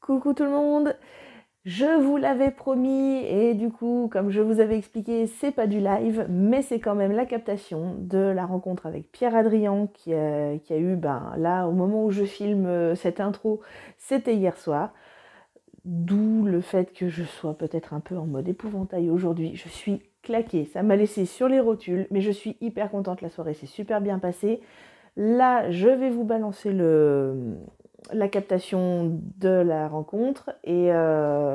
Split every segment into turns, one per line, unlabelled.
Coucou tout le monde, je vous l'avais promis et du coup, comme je vous avais expliqué, c'est pas du live, mais c'est quand même la captation de la rencontre avec Pierre-Adrien qui a eu, là, au moment où je filme cette intro, c'était hier soir. D'où le fait que je sois peut-être un peu en mode épouvantail aujourd'hui. Je suis claquée, ça m'a laissé sur les rotules, mais je suis hyper contente, la soirée s'est super bien passée. Là, je vais vous balancer la captation de la rencontre et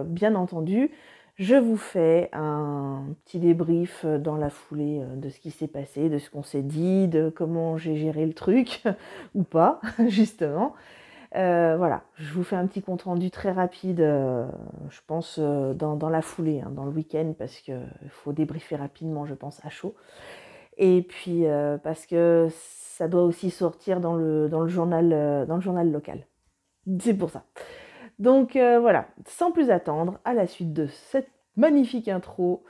bien entendu, je vous fais un petit débrief dans la foulée de ce qui s'est passé, de ce qu'on s'est dit, de comment j'ai géré le truc, ou pas, justement. Voilà, je vous fais un petit compte-rendu très rapide, je pense dans la foulée, hein, dans le week-end, parce qu'il faut débriefer rapidement, je pense, à chaud. Et puis parce que ça doit aussi sortir dans le journal local. C'est pour ça. Donc voilà, sans plus attendre, à la suite de cette magnifique intro,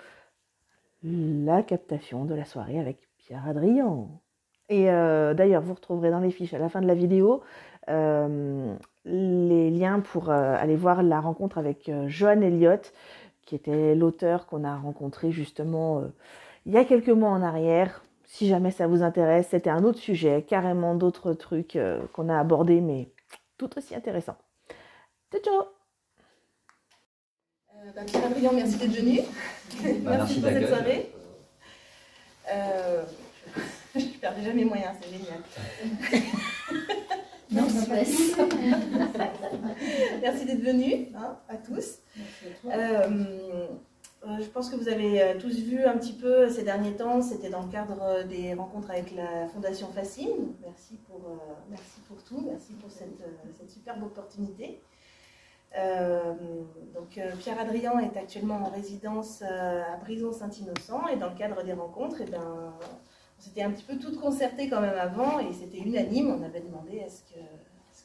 la captation de la soirée avec Pierre-Adrien. Et d'ailleurs, vous retrouverez dans les fiches à la fin de la vidéo les liens pour aller voir la rencontre avec Johan Elliott, qui était l'auteur qu'on a rencontré justement il y a quelques mois en arrière. Si jamais ça vous intéresse, c'était un autre sujet, carrément d'autres trucs qu'on a abordés, mais tout aussi intéressant. Ciao, ciao.
Pierre-Adrien, merci d'être venu. Merci pour cette soirée. Je perds déjà mes moyens, c'est génial.
Non, stress.
Merci d'être venu, hein, à tous. Je pense que vous avez tous vu un petit peu ces derniers temps, c'était dans le cadre des rencontres avec la Fondation Fascine. Merci pour tout, merci pour cette superbe opportunité. Pierre-Adrien est actuellement en résidence à Brison-Saint-Innocent et dans le cadre des rencontres, on s'était un petit peu toutes concertées quand même avant et c'était unanime. On avait demandé est-ce que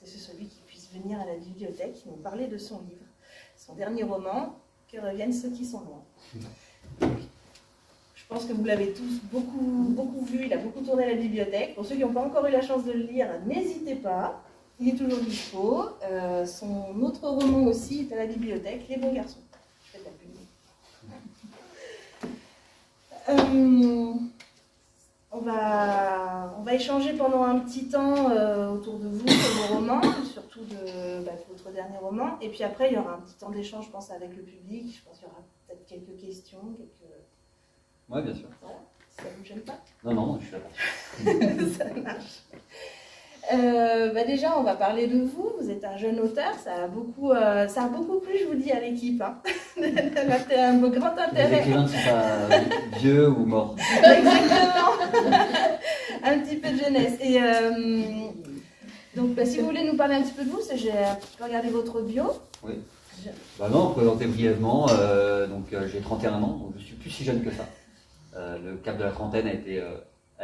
ce soit lui qui puisse venir à la bibliothèque nous parler de son livre, son dernier roman, Que reviennent ceux qui sont loin. Je pense que vous l'avez tous beaucoup vu, il a beaucoup tourné à la bibliothèque. Pour ceux qui n'ont pas encore eu la chance de le lire, n'hésitez pas. Il est toujours dispo. Son autre roman aussi est à la bibliothèque, Les bons garçons. Je fais de la pub. On va échanger pendant un petit temps autour de vous, de vos romans, surtout de votre dernier roman. Et puis après, il y aura un petit temps d'échange, je pense, avec le public. Je pense qu'il y aura peut-être quelques questions.
Oui, bien sûr.
Voilà. Ça ne vous gêne pas?
Non, je suis là.
Ça marche. Déjà, on va parler de vous. Vous êtes un jeune auteur. Ça a beaucoup plu, je vous dis, à l'équipe. Hein. Un grand intérêt.
Les écrivains ne sont pas vieux ou morts.
Exactement. Un petit peu de jeunesse. Et si vous voulez nous parler un petit peu de vous, j'ai un petit peu regardé votre bio.
Oui. Présenter brièvement. J'ai 31 ans, donc je suis plus si jeune que ça. Le cap de la trentaine a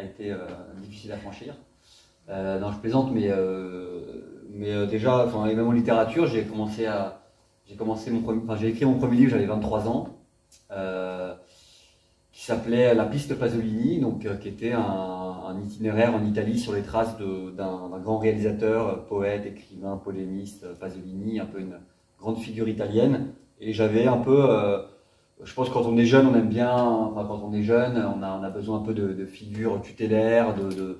été difficile à franchir. Non, je plaisante, mais déjà, même en littérature, j'ai écrit mon premier livre, j'avais 23 ans, qui s'appelait La piste Pasolini, qui était un itinéraire en Italie sur les traces d'un grand réalisateur, poète, écrivain, polémiste, Pasolini, un peu une grande figure italienne. Et j'avais un peu, je pense que quand on est jeune, on aime bien, quand on est jeune, on a besoin un peu de figures tutélaires, de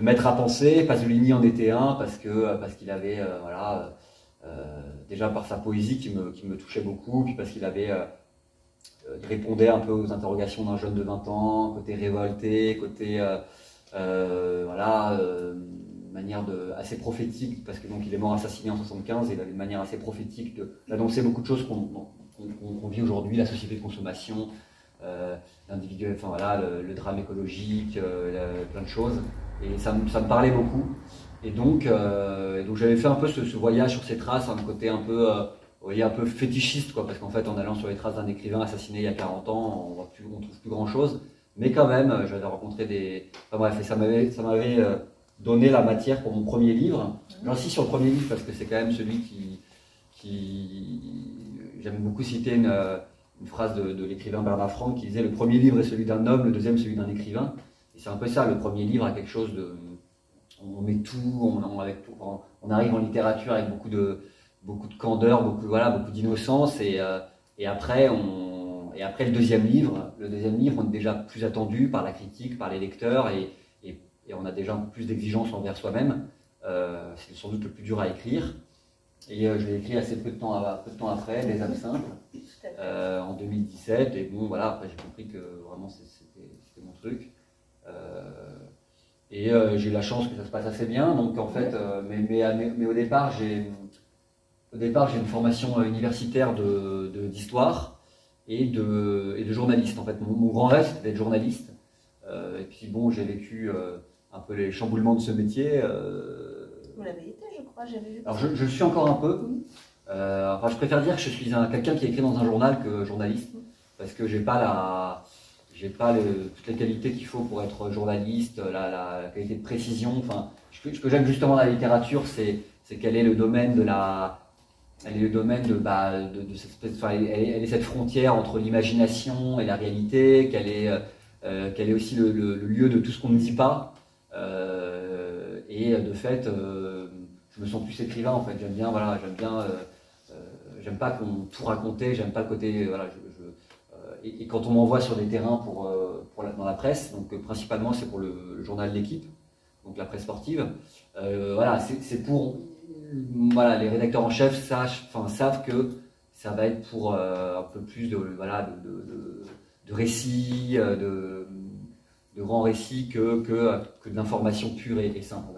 maître à penser. Pasolini en était un parce qu'il avait déjà par sa poésie qui me touchait beaucoup, puis parce qu'il il répondait un peu aux interrogations d'un jeune de 20 ans, côté révolté, côté manière assez prophétique, parce que il est mort assassiné en 75 et il avait une manière assez prophétique d'annoncer beaucoup de choses qu'on vit aujourd'hui, la société de consommation, l'individu, le drame écologique, plein de choses. Et ça me parlait beaucoup. Et donc j'avais fait un peu ce voyage sur ces traces, un côté un peu fétichiste, parce qu'en fait, en allant sur les traces d'un écrivain assassiné il y a 40 ans, on trouve plus grand chose. Mais quand même, j'avais rencontré et ça m'avait donné la matière pour mon premier livre. J'insiste sur le premier livre parce que c'est quand même celui j'aime beaucoup citer une phrase de l'écrivain Bernard Franck qui disait: le premier livre est celui d'un homme, le deuxième celui d'un écrivain. Et c'est un peu ça, le premier livre a quelque chose de... On met tout, on arrive en littérature avec beaucoup beaucoup de candeur, beaucoup d'innocence. Et après, le deuxième livre, on est déjà plus attendu par la critique, par les lecteurs, et on a déjà plus d'exigences envers soi-même. C'est sans doute le plus dur à écrire. Et je l'ai écrit assez peu de temps après, Les âmes simples, en 2017. Et bon, voilà, après j'ai compris que vraiment c'était mon truc. Et j'ai eu la chance que ça se passe assez bien. Donc en fait, mais au départ, j'ai une formation universitaire d'histoire et de journaliste. En fait, mon grand rêve, c'était d'être journaliste. Et puis bon, j'ai vécu un peu les chamboulements de ce métier.
Vous l'avez été, je crois, j'avais vu.
Alors je le suis encore un peu. Enfin, je préfère dire que je suis quelqu'un qui écrit dans un journal que journaliste, parce que j'ai pas toutes les qualités qu'il faut pour être journaliste, la qualité de précision. Enfin, ce que j'aime justement dans la littérature, c'est qu'elle est le domaine de elle est cette frontière entre l'imagination et la réalité, qu'elle est aussi le lieu de tout ce qu'on ne dit pas. Et de fait, je me sens plus écrivain en fait. J'aime pas qu'on tout raconter, j'aime pas le côté, et quand on m'envoie sur des terrains dans la presse, donc principalement c'est pour le journal L'Équipe, donc la presse sportive, c'est pour, les rédacteurs en chef savent que ça va être pour un peu plus de récits, de grands récits que d'informations pures et simples.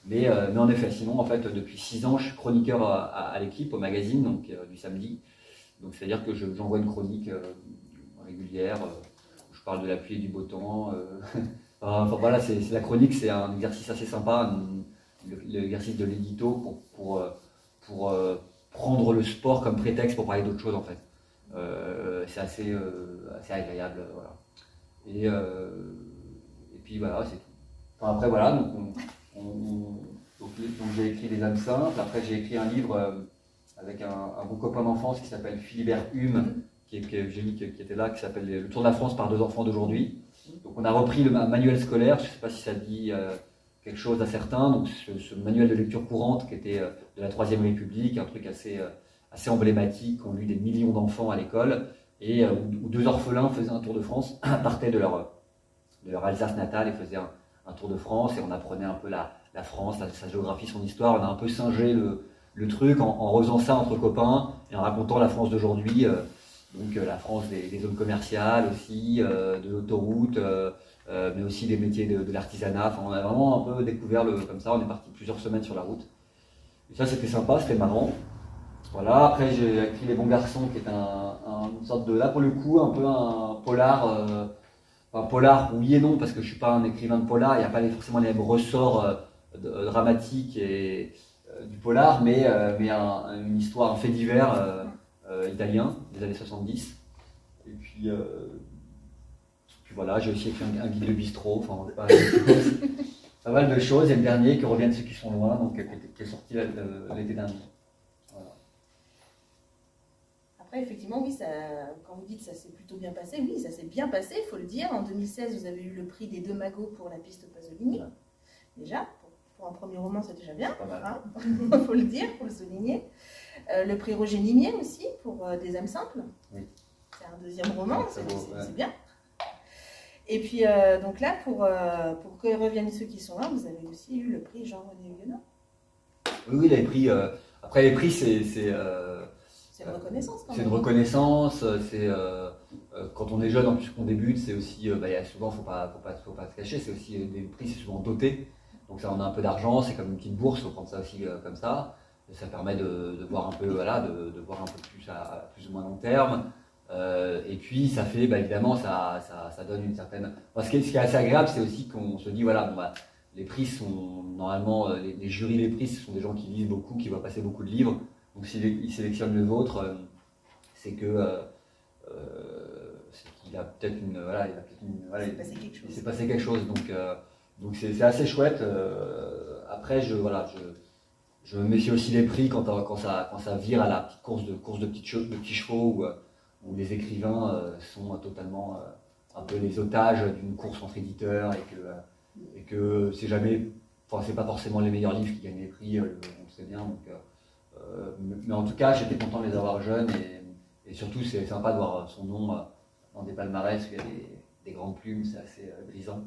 Mais en effet, sinon, en fait, depuis 6 ans, je suis chroniqueur à L'Équipe, au magazine, donc du samedi. Donc, c'est-à-dire que j'envoie une chronique régulière, où je parle de la pluie et du beau temps. C'est la chronique, c'est un exercice assez sympa, l'exercice de l'édito pour prendre le sport comme prétexte pour parler d'autre chose, en fait. C'est assez agréable, voilà. Et puis voilà, c'est tout. Enfin, après, voilà, donc j'ai écrit Les âmes simples. Après, j'ai écrit un livre avec un bon copain d'enfance qui s'appelle Philibert Hume, qui était là, qui s'appelle Le Tour de la France par 2 enfants d'aujourd'hui. Donc on a repris un manuel scolaire, je ne sais pas si ça dit quelque chose à certains, donc ce manuel de lecture courante qui était de la Troisième République, un truc assez emblématique qu'ont lu des millions d'enfants à l'école, et où 2 orphelins faisaient un tour de France, partaient de leur Alsace natale et faisaient un tour de France, et on apprenait un peu la France, sa géographie, son histoire. On a un peu singé le truc en faisant ça entre copains et en racontant la France d'aujourd'hui, donc la France des zones commerciales aussi, de l'autoroute, mais aussi des métiers de l'artisanat. Enfin, on a vraiment un peu découvert comme ça. On est parti plusieurs semaines sur la route. Et ça, c'était sympa, c'était marrant. Voilà. Après, j'ai écrit Les Bons Garçons, qui est une sorte de, là pour le coup, un peu un polar. Enfin, polar, oui et non, parce que je ne suis pas un écrivain de polar, il n'y a pas forcément les mêmes ressorts dramatiques du polar, mais une histoire, un fait divers italien des années 70. Et puis voilà, j'ai aussi écrit un guide de bistrot, enfin, pas mal de choses. Et le dernier, Que reviennent ceux qui sont loin, donc, qui est sorti l'été dernier.
Effectivement, oui, quand vous dites ça s'est plutôt bien passé, oui, ça s'est bien passé, il faut le dire. En 2016, vous avez eu le prix des 2 Magots pour La Piste Pasolini. Ouais. Déjà, pour un premier roman, c'est déjà bien, il faut le dire, pour le souligner. Le prix Roger Nimier aussi, pour Des âmes simples. Oui. C'est un 2e roman, c'est bien. Et puis, donc là, pour Que reviennent ceux qui sont là, vous avez aussi eu le prix Jean-René Huguenot.
Oui, les prix. Après, les prix, c'est
une reconnaissance quand même.
C'est une reconnaissance, quand on est jeune, en plus qu'on débute, c'est aussi, souvent, faut pas se cacher, c'est aussi des prix, c'est souvent doté, donc ça on a un peu d'argent, c'est comme une petite bourse, il faut prendre ça aussi comme ça, et ça permet de voir un peu, de voir un peu plus à plus ou moins long terme, et puis ça fait, évidemment, ça donne une certaine... Enfin, ce qui est assez agréable, c'est aussi qu'on se dit, les prix sont, normalement, les jurys, les prix, ce sont des gens qui lisent beaucoup, qui voient passer beaucoup de livres. Donc s'il sélectionne le vôtre, c'est qu'il a peut-être il s'est passé quelque chose. Donc c'est assez chouette. Après, je me méfie aussi des prix quand ça vire à la petite course de petits chevaux où les écrivains sont totalement un peu les otages d'une course entre éditeurs et que c'est jamais, c'est pas forcément les meilleurs livres qui gagnent les prix, on le sait bien. Donc mais en tout cas, j'étais content de les avoir jeunes et surtout, c'est sympa de voir son nom dans des palmarès où il y a des grandes plumes, c'est assez grisant.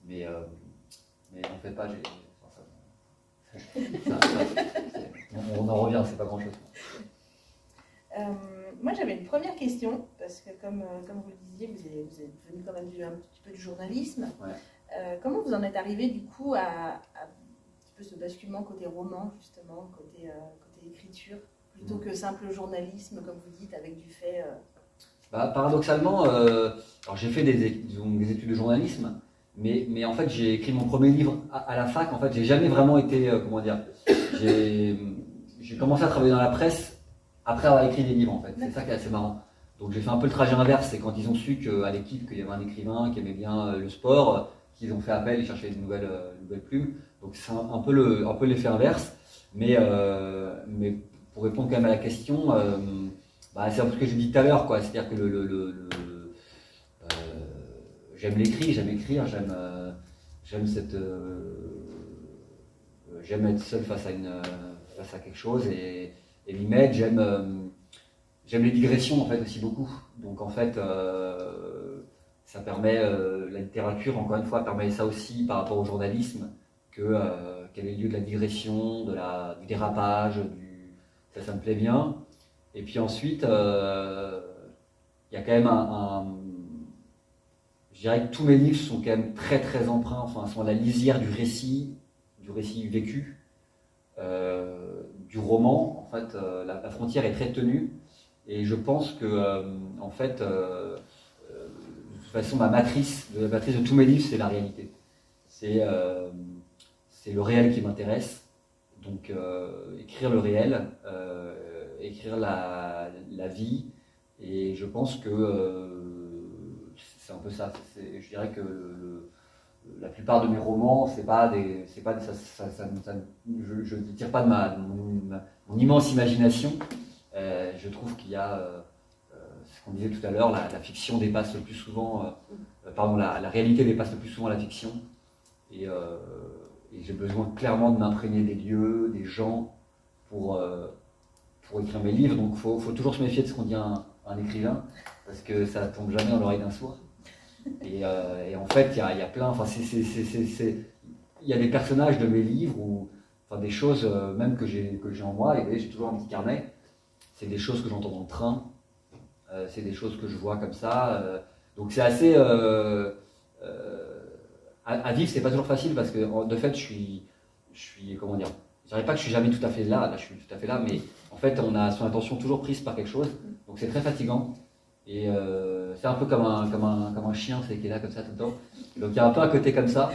Mais en fait pas, on en revient, c'est pas grand chose.
Moi j'avais une première question, parce que comme vous le disiez, vous êtes venu quand même un petit peu du journalisme.
Ouais.
Comment vous en êtes arrivé du coup à un petit peu ce basculement côté roman, justement, côté écriture, plutôt que simple journalisme, comme vous dites, avec du fait
Paradoxalement, alors j'ai fait des études de journalisme, mais en fait j'ai écrit mon premier livre à la fac. En fait, j'ai jamais vraiment été, comment dire, j'ai commencé à travailler dans la presse après avoir écrit des livres en fait. C'est ça qui est assez marrant. Donc j'ai fait un peu le trajet inverse, c'est quand ils ont su qu'à l'équipe qu'il y avait un écrivain qui aimait bien le sport, qu'ils ont fait appel, ils cherchaient de nouvelles plumes. Donc c'est un peu l'effet inverse. Mais pour répondre quand même à la question, c'est un peu ce que j'ai dit tout à l'heure, quoi. C'est-à-dire que j'aime l'écrit, j'aime écrire, j'aime être seul face à quelque chose et m'y mettre. J'aime les digressions en fait aussi beaucoup. Donc en fait, ça permet la littérature, encore une fois, permet ça aussi par rapport au journalisme, qu'elle ait lieu de la digression, du dérapage, ça me plaît bien. Et puis ensuite, il y a quand même je dirais que tous mes livres sont quand même très très empreints, enfin sont à la lisière du récit vécu, du roman. En fait, la frontière est très tenue, et je pense que en fait, de toute façon, la matrice de tous mes livres, c'est la réalité. C'est le réel qui m'intéresse. Donc écrire le réel, écrire la vie, et je pense que c'est un peu ça. Je dirais que la plupart de mes romans, je ne tire pas de mon immense imagination. Je trouve qu'il y a ce qu'on disait tout à l'heure, la fiction dépasse le plus souvent, la réalité dépasse le plus souvent la fiction, et j'ai besoin clairement de m'imprégner des lieux, des gens pour écrire mes livres. Donc faut toujours se méfier de ce qu'on dit à un écrivain, parce que ça tombe jamais dans l'oreille d'un sourd. Et en fait, il y a plein, il y a des personnages de mes livres, des choses même que j'ai en moi, et j'ai toujours un petit carnet. C'est des choses que j'entends dans le train, c'est des choses que je vois comme ça. Donc c'est assez à vivre, c'est pas toujours facile, parce que de fait, je suis comment dire, je dirais pas que je suis jamais tout à fait là, je suis tout à fait là, mais en fait, on a son attention toujours prise par quelque chose, donc c'est très fatigant. Et c'est un peu comme un chien, qui est là comme ça tout le temps. Donc il y a un peu un côté comme ça.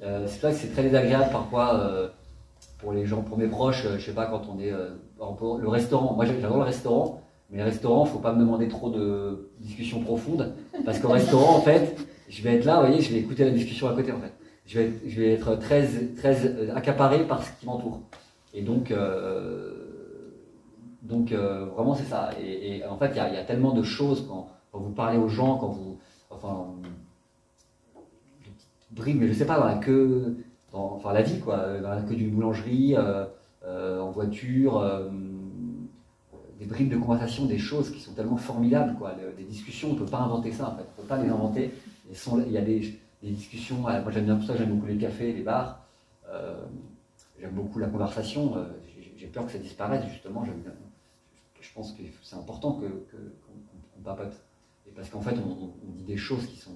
C'est vrai que c'est très désagréable parfois pour les gens, pour mes proches. Je sais pas, quand on est le restaurant. Moi j'adore le restaurant, mais le restaurant, faut pas me demander trop de discussions profondes, parce qu'au restaurant, en fait, je vais être là, vous voyez, je vais écouter la discussion à côté en fait. Je vais être très accaparé par ce qui m'entoure. Et donc vraiment c'est ça. Et en fait, il y a tellement de choses quand vous parlez aux gens, des petites bribes, mais je sais pas, dans la queue, la vie quoi, dans la queue d'une boulangerie, en voiture, des bribes de conversation, des choses qui sont tellement formidables quoi. Des discussions, on peut pas inventer ça en fait, on peut pas les inventer. Il y a des discussions, moi j'aime bien tout ça, j'aime beaucoup les cafés, les bars, j'aime beaucoup la conversation, j'ai peur que ça disparaisse justement. Je pense que c'est important qu'on papote, et parce qu'en fait on dit des choses qui sont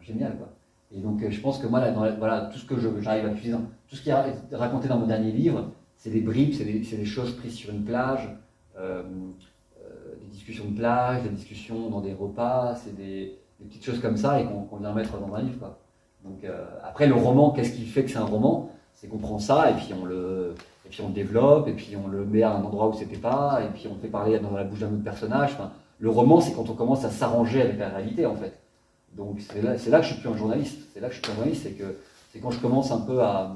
géniales quoi. Et donc je pense que moi voilà, tout ce que j'arrive à puiser, tout ce qui est raconté dans mon dernier livre, c'est des bribes, c'est des choses prises sur une plage, des discussions de plage, des discussions dans des repas, c'est des petites choses comme ça, et qu'on vient mettre dans un livre quoi. Donc après le roman, qu'est-ce qui fait que c'est un roman? C'est qu'on prend ça et puis on le développe, et puis on le met à un endroit où c'était pas, et puis on fait parler dans la bouche d'un autre personnage. Enfin, le roman, c'est quand on commence à s'arranger avec la réalité en fait. Donc c'est là que je suis plus un journaliste. C'est quand je commence un peu à.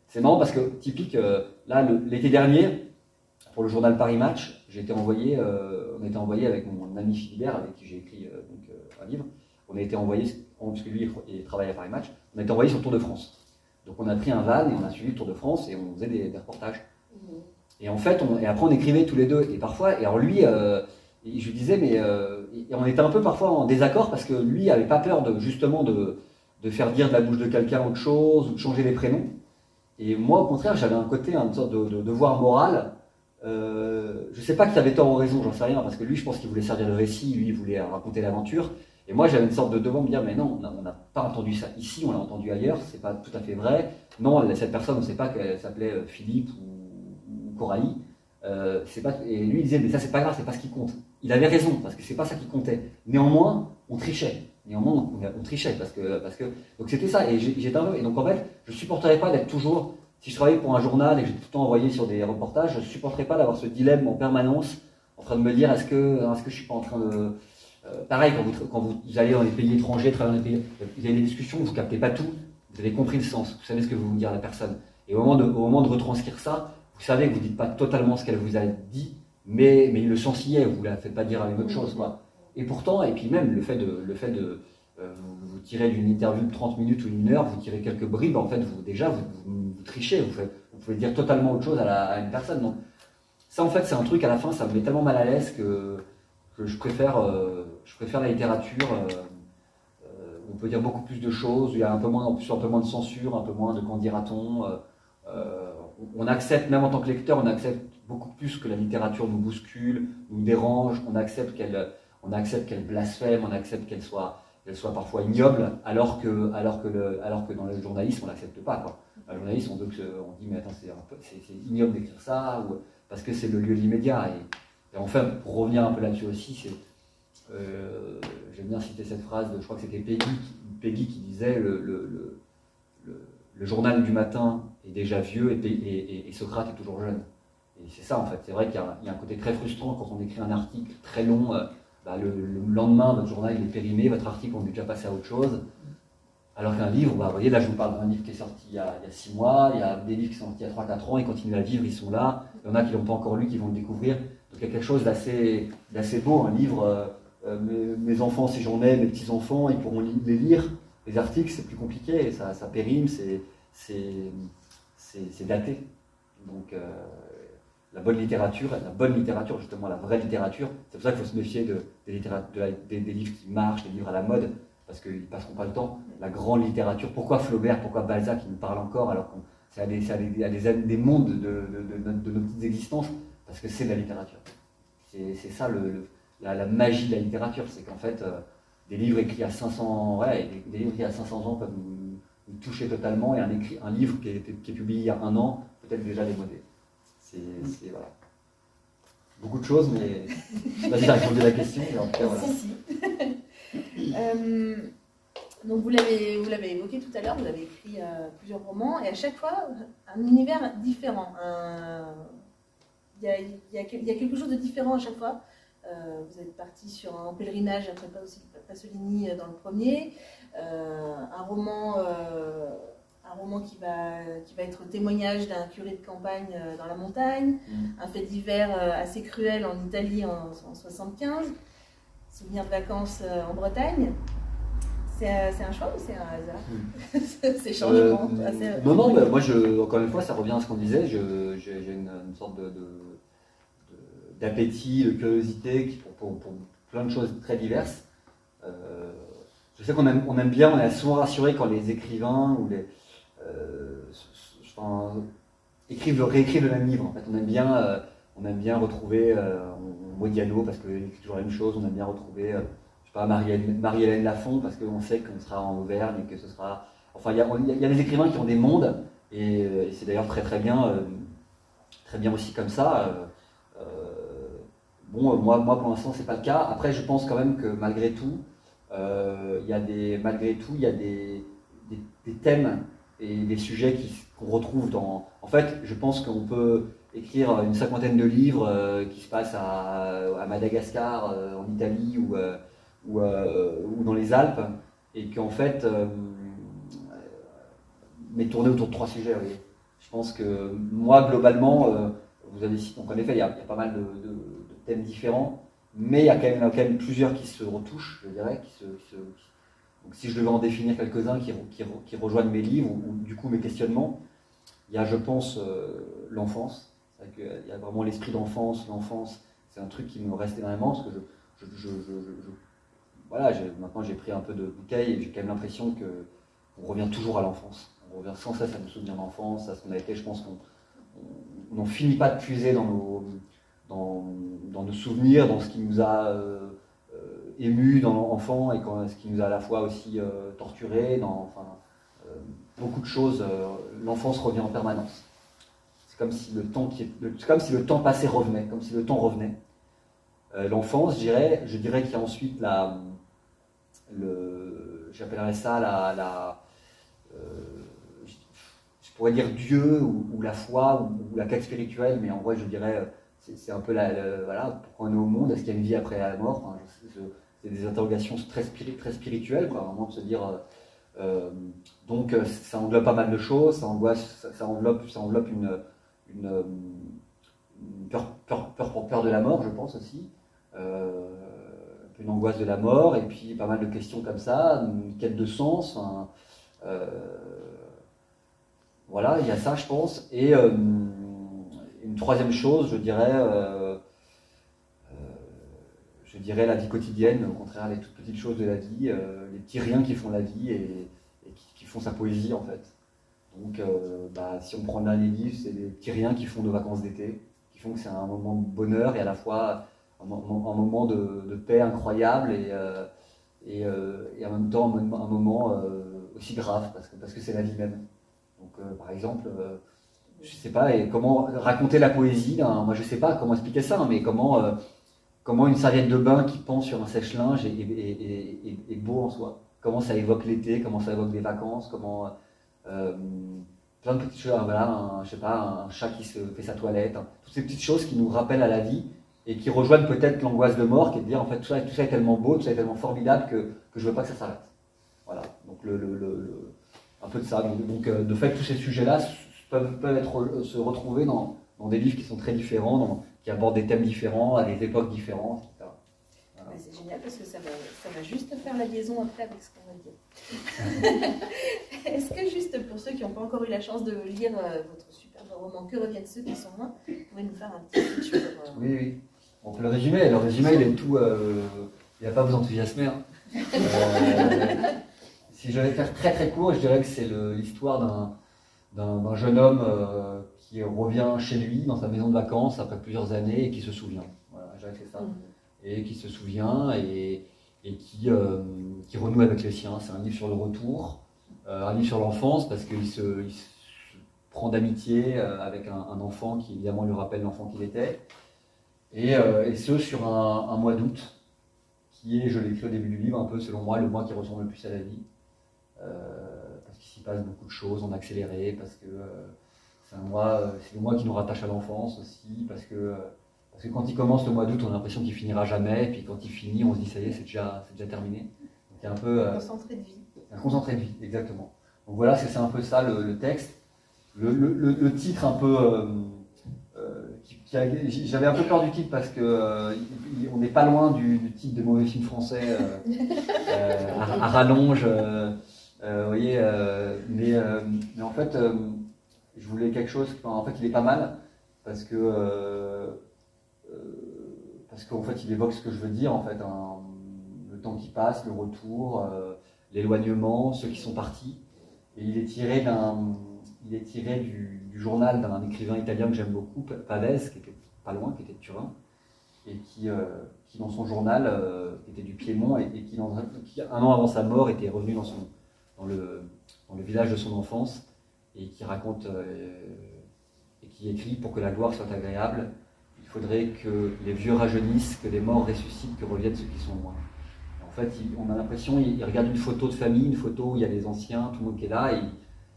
C'est marrant parce que typique, là l'été dernier, pour le journal Paris Match, on a été envoyé avec mon ami Philibert, avec qui j'ai écrit un livre. On a été envoyé, parce que lui il travaille à Paris Match, on a été envoyé sur le Tour de France. Donc on a pris un van et on a suivi le Tour de France et on faisait des reportages. Et en fait, et après on écrivait tous les deux. Et parfois, et alors lui, je lui disais, mais et on était un peu parfois en désaccord parce que lui avait pas peur justement de faire dire de la bouche de quelqu'un autre chose ou de changer les prénoms. Et moi, au contraire, j'avais un côté, une sorte de devoir moral. Je sais pas qui avait tort ou raison, j'en sais rien, parce que lui, je pense qu'il voulait servir de récit, lui, il voulait raconter l'aventure. Et moi, j'avais une sorte de devoir de me dire, mais non, on n'a pas entendu ça ici, on l'a entendu ailleurs, c'est pas tout à fait vrai. Non, cette personne, on ne sait pas qu'elle s'appelait Philippe ou Coralie. Et lui, il disait, mais ça, c'est pas grave, c'est pas ce qui compte. Il avait raison, parce que c'est pas ça qui comptait. Néanmoins, on trichait. Néanmoins, on trichait, parce que donc c'était ça. Et j'étais un peu, et donc en fait, je supporterais pas d'être toujours, si je travaillais pour un journal et que j'étais tout le temps envoyé sur des reportages, je supporterais pas d'avoir ce dilemme en permanence, en train de me dire, est-ce que je suis pas en train de pareil, quand vous allez dans les pays étrangers, travailler dans les pays, vous avez des discussions, vous ne captez pas tout, vous avez compris le sens, vous savez ce que vous voulez dire à la personne. Et au moment de retranscrire ça, vous savez que vous ne dites pas totalement ce qu'elle vous a dit, mais le sens y est, vous ne la faites pas dire à une autre chose, quoi. Et pourtant, et puis même le fait de vous tirez d'une interview de 30 minutes ou une heure, vous tirez quelques bribes, en fait, vous trichez, vous pouvez dire totalement autre chose à une personne. Donc, ça, en fait, c'est un truc, à la fin, ça me met tellement mal à l'aise que je préfère la littérature. On peut dire beaucoup plus de choses, il y a un peu moins de censure, un peu moins de qu'en dira-t-on. On accepte, même en tant que lecteur, on accepte beaucoup plus que la littérature nous bouscule, nous dérange, on accepte qu'elle blasphème, on accepte qu'elle soit parfois ignoble, alors que dans le journalisme, on l'accepte pas, quoi. Dans le journalisme, on dit mais attends, c'est ignoble d'écrire ça, parce que c'est le lieu de l'immédiat. Et enfin, pour revenir un peu là-dessus aussi, j'aime bien citer cette phrase je crois que c'était Peggy qui disait le journal du matin est déjà vieux et Socrate est toujours jeune. Et c'est ça en fait, c'est vrai qu'il y a un côté très frustrant quand on écrit un article très long, le lendemain votre journal il est périmé, votre article on est déjà passé à autre chose. Alors qu'un livre, vous voyez là je vous parle d'un livre qui est sorti il y a 6 mois, il y a des livres qui sont sortis il y a 3-4 ans, ils continuent à vivre, ils sont là, il y en a qui ne l'ont pas encore lu, qui vont le découvrir. Donc il y a quelque chose d'assez beau, un livre, mes enfants si j'en ai, mes petits-enfants, ils pourront les lire. Les articles c'est plus compliqué, ça périme, c'est daté. Donc la bonne littérature justement, la vraie littérature, c'est pour ça qu'il faut se méfier des livres qui marchent, des livres à la mode, parce qu'ils ne passeront pas le temps. La grande littérature, pourquoi Flaubert, pourquoi Balzac, ils nous parlent encore alors que c'est à des mondes de nos petites existences, parce que c'est de la littérature. C'est ça la magie de la littérature, c'est qu'en fait, des livres écrits à 500 ans peuvent nous toucher totalement, et un livre qui est publié il y a 1 an peut être déjà démodé. Voilà. Beaucoup de choses, mais je ne sais pas si j'ai répondu à la question, mais en tout cas, voilà.
Donc vous l'avez évoqué tout à l'heure, vous avez écrit plusieurs romans, et à chaque fois, un univers différent. Il y a quelque chose de différent à chaque fois. Vous êtes parti en pèlerinage après Pasolini dans le premier. Un roman qui va être témoignage d'un curé de campagne dans la montagne. Un fait divers assez cruel en Italie en 1975. Souvenir de vacances en Bretagne. C'est un choix ou c'est un hasard? C'est changement.
Non, mais moi, encore une fois, ça revient à ce qu'on disait. J'ai une sorte d'appétit, de curiosité pour plein de choses très diverses. Je sais qu'on aime bien, on est souvent rassuré quand les écrivains ou réécrivent le même livre. En fait, on aime bien retrouver Modiano parce qu'il écrit toujours la même chose. On aime bien retrouver Marie-Hélène Lafon parce qu'on sait qu'on sera en Auvergne et que ce sera. Enfin, il y a des écrivains qui ont des mondes et c'est d'ailleurs très bien aussi comme ça. Moi pour l'instant c'est pas le cas. Après, je pense quand même que malgré tout, il y a des thèmes et des sujets qu'on retrouve dans. En fait, je pense qu'on peut écrire une 50aine de livres qui se passent à Madagascar, en Italie ou dans les Alpes, et qu'en fait, mais tourner autour de 3 sujets. Oui. Je pense que moi, globalement, vous avez cité, donc en effet, il y a pas mal de thèmes différents, mais il y a quand même plusieurs qui se retouchent, je dirais, donc si je devais en définir quelques-uns qui rejoignent mes livres ou du coup mes questionnements, il y a, je pense, l'enfance, Il y a vraiment l'esprit d'enfance, l'enfance, c'est un truc qui me reste énormément, parce que voilà, maintenant j'ai pris un peu de bouteille et j'ai quand même l'impression qu'on revient toujours à l'enfance. On revient sans cesse à nos souvenirs d'enfance, à ce qu'on a été. Je pense qu'on n'en finit pas de puiser dans nos souvenirs, dans ce qui nous a émus dans l'enfant et ce qui nous a à la fois aussi torturés. Beaucoup de choses, l'enfance revient en permanence. C'est comme si le temps passé revenait, comme si le temps revenait. L'enfance, je dirais qu'il y a ensuite j'appellerais ça je pourrais dire Dieu ou la foi ou la quête spirituelle, mais en vrai je dirais c'est un peu voilà, pourquoi on est au monde, est-ce qu'il y a une vie après la mort, enfin, c'est des interrogations très spirituelles, quoi, vraiment de se dire donc ça englobe pas mal de choses, ça enveloppe une peur de la mort, je pense aussi, une angoisse de la mort, et puis pas mal de questions comme ça, une quête de sens, voilà, il y a ça, je pense. Et une troisième chose, je dirais la vie quotidienne, au contraire, les toutes petites choses de la vie, les petits riens qui font la vie et qui font sa poésie, en fait. Donc, si on prend le dernier livre, c'est les petits riens qui font nos vacances d'été, qui font que c'est un moment de bonheur et à la fois un moment de paix incroyable et en même temps un moment aussi grave, parce que c'est la vie même. Donc, par exemple, je sais pas, et comment raconter la poésie, moi je sais pas comment expliquer ça, hein, mais comment une serviette de bain qui pend sur un sèche-linge est beau en soi. Comment ça évoque l'été, comment ça évoque des vacances, comment plein de petites choses, voilà, je sais pas, un chat qui se fait sa toilette, hein, toutes ces petites choses qui nous rappellent à la vie et qui rejoignent peut-être l'angoisse de mort, qui est de dire en fait tout ça est tellement beau, tout ça est tellement formidable que je veux pas que ça s'arrête. Voilà, donc un peu de ça. Donc de fait, tous ces sujets-là peuvent se retrouver dans des livres qui sont très différents, qui abordent des thèmes différents, à des époques différentes, etc.
Voilà. C'est génial parce que ça va juste faire la liaison après avec ce qu'on va dire. Est-ce que juste pour ceux qui n'ont pas encore eu la chance de lire votre superbe roman Que reviennent ceux qui sont loin, vous pouvez nous faire un petit pitch sur...
Oui. Donc le résumé, il est tout... il ne va pas vous enthousiasmer. Hein. Si je vais faire très très court, je dirais que c'est l'histoire d'un jeune homme qui revient chez lui, dans sa maison de vacances, après plusieurs années, et qui se souvient. Voilà, je dirais que c'est ça. Et qui se souvient et qui renoue avec les siens. C'est un livre sur le retour, un livre sur l'enfance, parce qu'il se prend d'amitié avec un enfant qui évidemment lui rappelle l'enfant qu'il était. Et ce, sur un mois d'août, qui est, je l'ai écrit au début du livre, un peu selon moi, le mois qui ressemble le plus à la vie. Parce qu'il s'y passe beaucoup de choses en accéléré, parce que c'est le mois qui nous rattache à l'enfance aussi, parce que quand il commence le mois d'août, on a l'impression qu'il finira jamais, et puis quand il finit, on se dit ça y est, c'est déjà terminé. Donc il y a un peu...
concentré de vie.
Un concentré de vie, exactement. Donc voilà, c'est un peu ça le texte. Le titre un peu... j'avais un peu peur du titre parce que on n'est pas loin du titre de mauvais film français à rallonge, vous voyez, mais en fait je voulais quelque chose, en fait il est pas mal parce qu'en fait il évoque ce que je veux dire, en fait, le temps qui passe, le retour, l'éloignement, ceux qui sont partis, et il est tiré du journal d'un écrivain italien que j'aime beaucoup, Pavese, qui était pas loin, qui était de Turin, et qui dans son journal, qui était du Piémont, et qui un an avant sa mort était revenu dans le village de son enfance, et qui raconte et qui écrit: pour que la gloire soit agréable, il faudrait que les vieux rajeunissent, que les morts ressuscitent, que reviennent ceux qui sont loin. En fait, on a l'impression, il regarde une photo de famille, une photo où il y a les anciens, tout le monde qui est là, et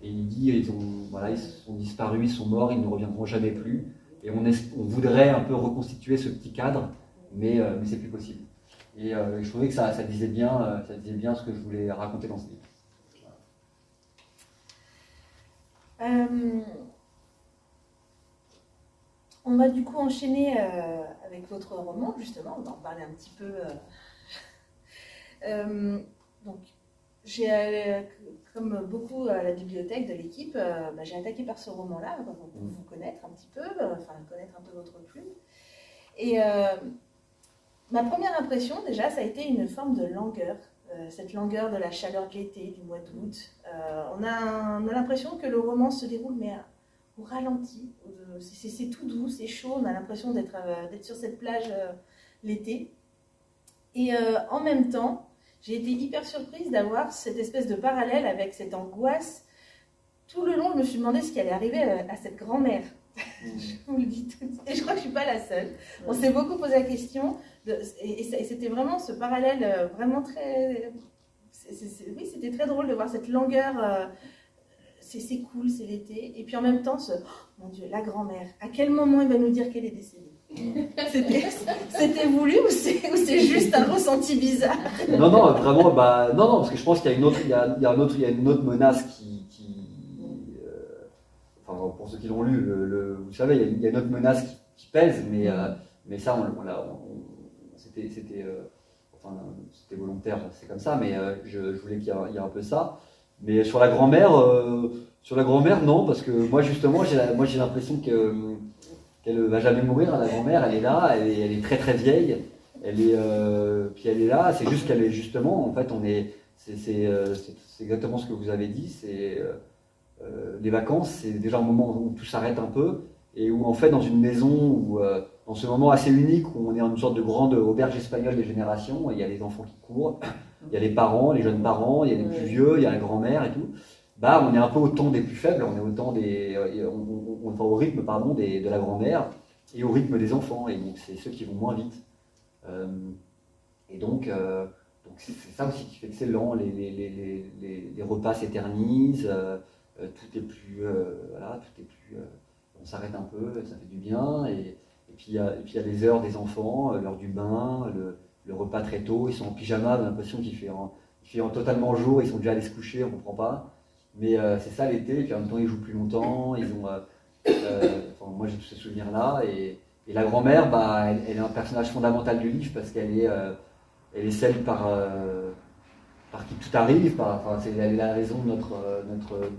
il dit ils sont disparus, ils sont morts, ils ne reviendront jamais plus. Et on voudrait un peu reconstituer ce petit cadre, mais c'est plus possible. Et je trouvais que ça disait bien ce que je voulais raconter dans ce livre.
On va du coup enchaîner avec votre roman, justement, on va en parler un petit peu. Donc, comme beaucoup à la bibliothèque de l'équipe, j'ai attaqué par ce roman-là, pour vous connaître un petit peu, connaître un peu votre plume. Et ma première impression, déjà, ça a été une forme de langueur, cette langueur de la chaleur de l'été, du mois d'août. On a l'impression que le roman se déroule, mais au ralenti. C'est tout doux, c'est chaud, on a l'impression d'être sur cette plage l'été. Et en même temps, j'ai été hyper surprise d'avoir cette espèce de parallèle avec cette angoisse. Tout le long, je me suis demandé ce qui allait arriver à cette grand-mère. Je vous le dis tout. Et je crois que je ne suis pas la seule. On s'est beaucoup posé la question. Et c'était vraiment ce parallèle vraiment très... Oui, c'était très drôle de voir cette langueur. C'est cool, c'est l'été. Et puis en même temps, oh, mon Dieu, la grand-mère. À quel moment il va nous dire qu'elle est décédée? C'était voulu ou c'est juste un ressenti bizarre?
Non, non, vraiment, non, parce que je pense qu'il y a une autre menace enfin, pour ceux qui l'ont lu, vous savez, il y a une autre menace qui pèse, mais ça, c'était volontaire, c'est comme ça, mais je voulais qu'il y ait un peu ça. Mais sur la grand-mère, non, parce que moi, justement, j'ai l'impression qu'elle va jamais mourir, la grand-mère, elle est là, elle est très très vieille, puis elle est là, c'est juste qu'elle est justement, en fait, c'est exactement ce que vous avez dit, c'est les vacances, c'est déjà un moment où tout s'arrête un peu, et où en fait, dans une maison, dans ce moment assez unique, où on est en une sorte de grande auberge espagnole des générations, il y a les enfants qui courent, il y a les parents, les jeunes parents, il y a les plus vieux, il y a la grand-mère et tout. On est un peu au temps des plus faibles, on est au temps au rythme de la grand-mère et au rythme des enfants, et donc c'est ceux qui vont moins vite. Et donc c'est ça aussi qui fait que c'est lent, les repas s'éternisent, tout est plus, on s'arrête un peu, ça fait du bien, et puis il y a les heures des enfants, l'heure du bain, le repas très tôt, ils sont en pyjama, on a l'impression qu'il fait totalement jour, ils sont déjà allés se coucher, on ne comprend pas. Mais c'est ça l'été, et puis en même temps ils jouent plus longtemps, moi j'ai tous ces souvenirs-là, et la grand-mère, elle est un personnage fondamental du livre, parce qu'elle est celle par qui tout arrive, elle est la raison de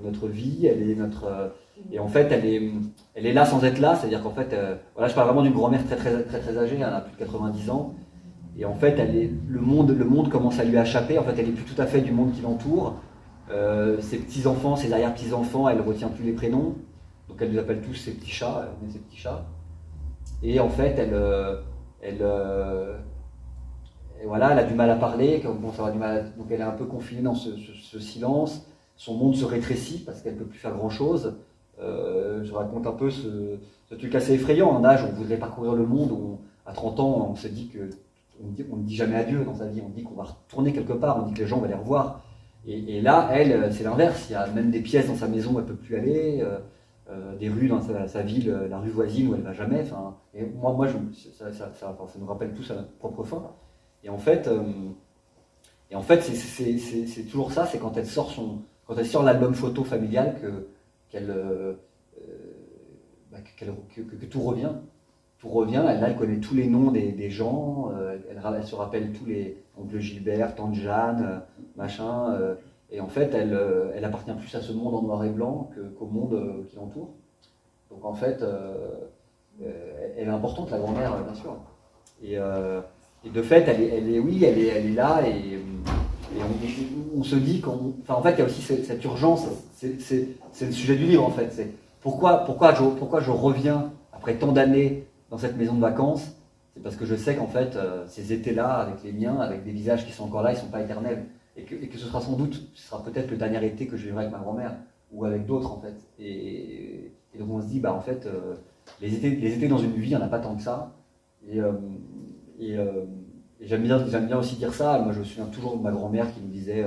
notre vie, et en fait elle est là sans être là, c'est-à-dire qu'en fait, je parle vraiment d'une grand-mère très très très très âgée, elle a plus de 90 ans, et en fait le monde commence à lui échapper, en fait elle n'est plus tout à fait du monde qui l'entoure. Ses petits-enfants, ses arrière-petits-enfants, elle ne retient plus les prénoms, donc elle les appelle tous ses petits chats, ses petits chats. Et en fait, elle a du mal à parler, donc elle est un peu confinée dans ce silence. Son monde se rétrécit parce qu'elle ne peut plus faire grand-chose. Je raconte un peu ce truc assez effrayant, un âge où on voudrait parcourir le monde, où à 30 ans, on se dit on ne dit jamais adieu dans sa vie, on dit qu'on va retourner quelque part, on dit que les gens vont les revoir. Et là, elle, c'est l'inverse. Il y a même des pièces dans sa maison où elle ne peut plus aller, des rues dans sa ville, la rue voisine où elle ne va jamais. Et moi ça nous rappelle tous à notre propre fin. Et en fait, c'est toujours ça, c'est quand elle sort l'album photo familial que tout revient. Tout revient, elle connaît tous les noms des gens, elle se rappelle tous les oncle Gilbert, tante Jeanne, machin, et en fait elle appartient plus à ce monde en noir et blanc qu'au monde qui l'entoure. Donc en fait elle est importante, la grand-mère, bien sûr. Et de fait elle est là, et on se dit en fait il y a aussi cette urgence, c'est le sujet du livre en fait, c'est pourquoi je reviens après tant d'années dans cette maison de vacances. C'est parce que je sais qu'en fait, ces étés-là, avec les miens, avec des visages qui sont encore là, ils ne sont pas éternels. Et que ce sera peut-être le dernier été que je vivrai avec ma grand-mère, ou avec d'autres en fait. Et donc on se dit, en fait, les étés dans une vie, il n'y en a pas tant que ça. Et j'aime bien aussi dire ça. Moi, je me souviens toujours de ma grand-mère qui nous disait,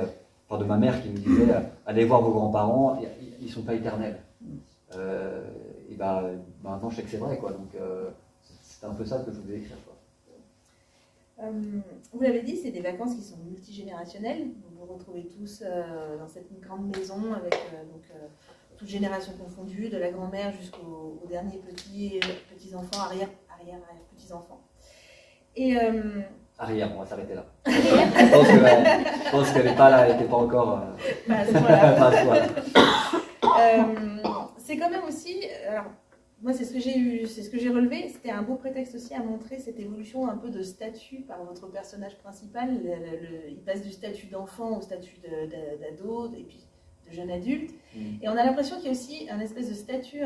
de ma mère qui nous disait, allez voir vos grands-parents, ils ne sont pas éternels. Maintenant, je sais que c'est vrai, quoi. Donc, c'est un peu ça que je voulais écrire, quoi.
Vous l'avez dit, c'est des vacances qui sont multigénérationnelles. Vous vous retrouvez tous dans cette grande maison avec toutes générations confondues, de la grand-mère jusqu'aux derniers petits-enfants, arrière-petits-enfants. Et
Arrière, on va s'arrêter là. Je pense qu'elle n'est pas là, elle n'était pas encore.
C'est quand même aussi. Alors, moi, c'est ce que j'ai eu, c'est ce que j'ai relevé. C'était un beau prétexte aussi à montrer cette évolution un peu de statut par votre personnage principal. Il passe du statut d'enfant au statut d'ado, et puis de jeune adulte. Et on a l'impression qu'il y a aussi un espèce de statut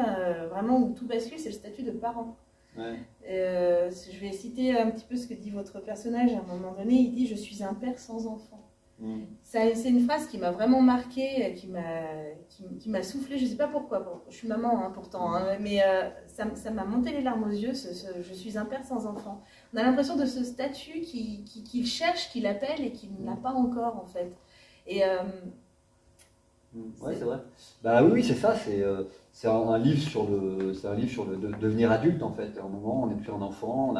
vraiment où tout bascule, c'est le statut de parent.
Ouais.
Je vais citer un petit peu ce que dit votre personnage. À un moment donné, il dit « Je suis un père sans enfant ». C'est une phrase qui m'a vraiment marquée, qui m'a soufflé, je ne sais pas pourquoi, bon, je suis maman hein, pourtant, hein, mais ça m'a monté les larmes aux yeux, je suis un père sans enfant. On a l'impression de ce statut qu'il cherche, qu'il appelle et qu'il n'a pas encore en fait. Et,
ouais, c'est vrai. Bah oui, c'est ça, c'est un livre sur le devenir adulte en fait. À un moment, on n'est plus un enfant,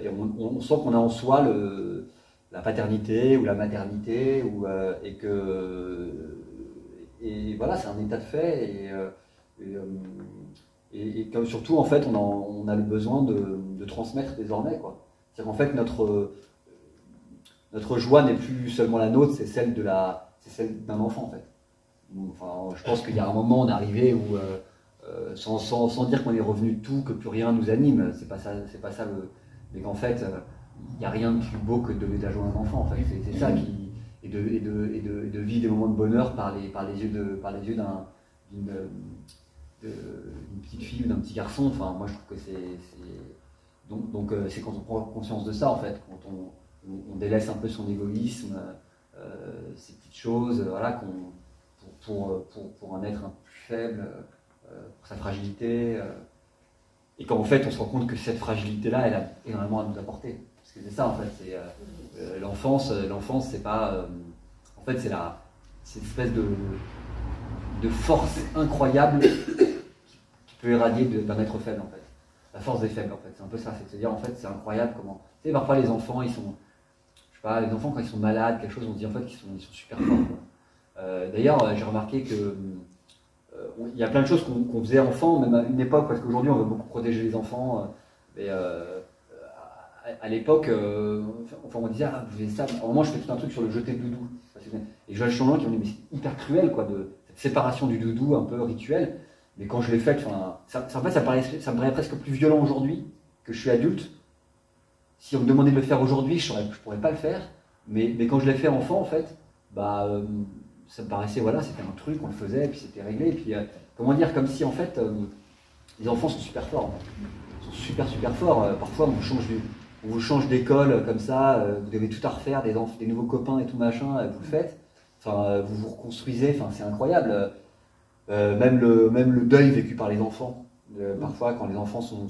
et on sent qu'on a en soi la paternité ou la maternité, et voilà, c'est un état de fait, et comme surtout en fait, on a le besoin de transmettre désormais, quoi. C'est-à-dire qu'en fait, notre joie n'est plus seulement la nôtre, c'est celle d'un enfant en fait. Enfin, je pense qu'il y a un moment, on est arrivé où, sans dire qu'on est revenu de tout, que plus rien nous anime, c'est pas ça mais qu'en fait, il n'y a rien de plus beau que de donner de la joie à un enfant. En fait, c'est ça et de vivre des moments de bonheur par les yeux d'une petite fille ou d'un petit garçon. Enfin, moi, je trouve que c'est quand on prend conscience de ça, en fait, quand on délaisse un peu son égoïsme, ces petites choses, voilà, pour un être un peu plus faible, pour sa fragilité, et qu'en fait, on se rend compte que cette fragilité-là, elle a énormément à nous apporter. Parce que c'est ça, en fait, c'est l'enfance, c'est pas... en fait, c'est cette espèce de force incroyable qui peut éradier d'un être faible, en fait. La force des faibles, en fait. C'est un peu ça, c'est de se dire, en fait, c'est incroyable comment... Tu sais, parfois, les enfants, ils sont... Je sais pas, les enfants, quand ils sont malades, quelque chose, on se dit, en fait, qu'ils sont super forts, quoi. D'ailleurs, j'ai remarqué que... il y a plein de choses qu'on faisait enfant, même à une époque, parce qu'aujourd'hui, on veut beaucoup protéger les enfants, mais... à l'époque, enfin, on disait, ah, vous faisiez ça. À un moment, je fais tout un truc sur le jeter de doudou. Et je vois les gens qui m'ont dit, mais c'est hyper cruel, quoi, de cette séparation du doudou un peu rituel. Mais quand je l'ai fait, en fait, ça me paraît presque plus violent aujourd'hui que je suis adulte. Si on me demandait de le faire aujourd'hui, je pourrais pas le faire. Mais quand je l'ai fait enfant, en fait, ça me paraissait, voilà, c'était un truc, on le faisait, et puis c'était réglé. Et puis, comment dire, comme si, en fait, les enfants sont super forts. En fait. Ils sont super forts. Parfois, on vous change d'école comme ça, vous devez tout à refaire, des nouveaux copains et tout machin, vous le faites. Enfin, vous vous reconstruisez, enfin, c'est incroyable. Même le deuil vécu par les enfants. Parfois, quand les enfants sont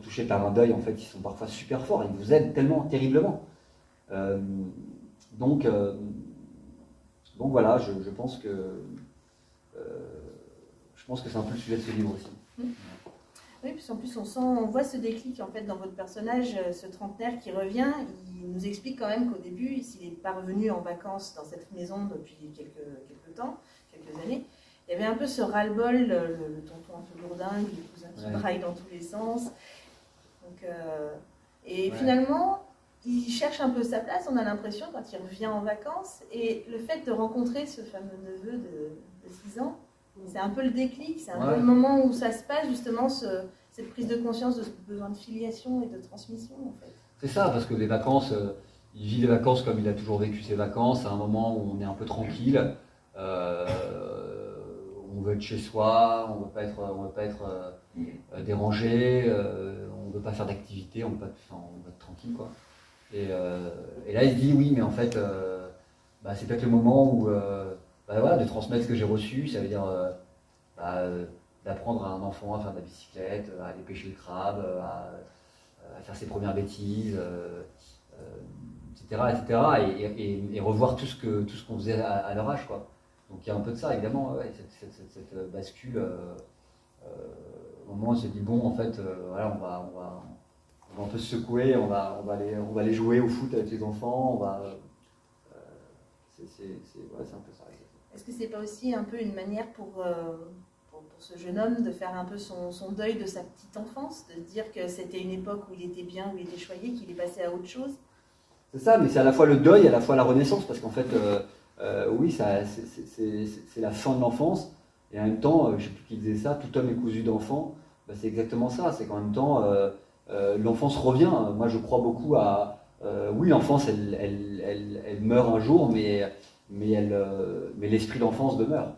touchés par un deuil, en fait, ils sont parfois super forts. Ils vous aident tellement, terriblement. Donc voilà, je pense que c'est un peu le sujet de ce livre aussi.
Oui, puis en plus on voit ce déclic en fait dans votre personnage, ce trentenaire qui revient. Il nous explique quand même qu'au début, s'il n'est pas revenu en vacances dans cette maison depuis quelques temps, quelques années, il y avait un peu ce ras-le-bol, le tonton un peu lourdingue, le cousin qui braille dans tous les sens. Donc, finalement, il cherche un peu sa place, on a l'impression, quand il revient en vacances. Et le fait de rencontrer ce fameux neveu de 6 ans, c'est un peu le déclic, c'est un peu le moment où ça se passe, justement, cette prise de conscience de ce besoin de filiation et de transmission, en fait.
C'est ça, parce que les vacances, il vit les vacances comme il a toujours vécu ses vacances, à un moment où on est un peu tranquille, on veut être chez soi, on ne veut pas être dérangé, on ne veut pas faire d'activité, on veut être tranquille, quoi. Et là, il se dit, oui, mais en fait, c'est peut-être le moment où... voilà, de transmettre ce que j'ai reçu, ça veut dire d'apprendre à un enfant à faire de la bicyclette, à aller pêcher le crabe, à faire ses premières bêtises, etc. Et revoir tout ce qu'on faisait à leur âge, quoi. Donc il y a un peu de ça, évidemment, cette bascule, au moment où on se dit, bon, en fait, voilà, on va un peu se secouer, on va aller jouer au foot avec les enfants, c'est un peu ça.
Est-ce que c'est pas aussi un peu une manière pour ce jeune homme de faire un peu son deuil de sa petite enfance, de se dire que c'était une époque où il était bien, où il était choyé, qu'il est passé à autre chose.
C'est ça, mais c'est à la fois le deuil et à la fois la renaissance, parce qu'en fait, oui, c'est la fin de l'enfance, et en même temps, je ne sais plus qui disait ça, tout homme est cousu d'enfant, bah, c'est exactement ça, c'est qu'en même temps, l'enfance revient. Moi, je crois beaucoup à... oui, l'enfance, elle meurt un jour, mais l'esprit d'enfance demeure.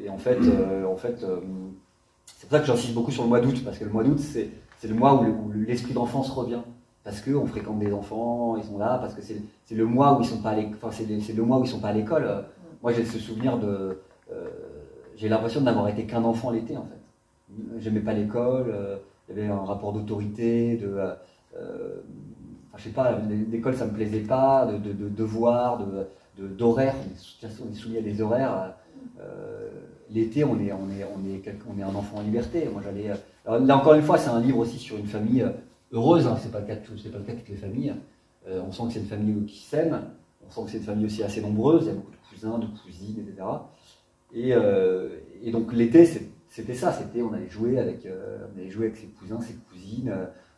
Et en fait, c'est pour ça que j'insiste beaucoup sur le mois d'août, parce que le mois d'août, c'est le mois où l'esprit d'enfance revient. Parce qu'on fréquente des enfants, ils sont là, parce que c'est le mois où ils sont pas à l'école. Enfin, c'est le mois où ils sont pas à l'école. Moi, j'ai ce souvenir de... j'ai l'impression de n'avoir été qu'un enfant l'été, en fait. J'aimais pas l'école, il y avait un rapport d'autorité, enfin, je sais pas, l'école ça me plaisait pas, de devoirs, d'horaires. De toute façon, on est soumis à des horaires. L'été, on est un enfant en liberté. Moi, j'allais. Là encore une fois, c'est un livre aussi sur une famille heureuse. Hein, c'est pas le cas de toutes les familles. On sent que c'est une famille qui s'aime. On sent que c'est une famille aussi assez nombreuse. Il y a beaucoup de cousins, de cousines, etc. Et donc l'été, c'était ça. On allait jouer avec ses cousins, ses cousines.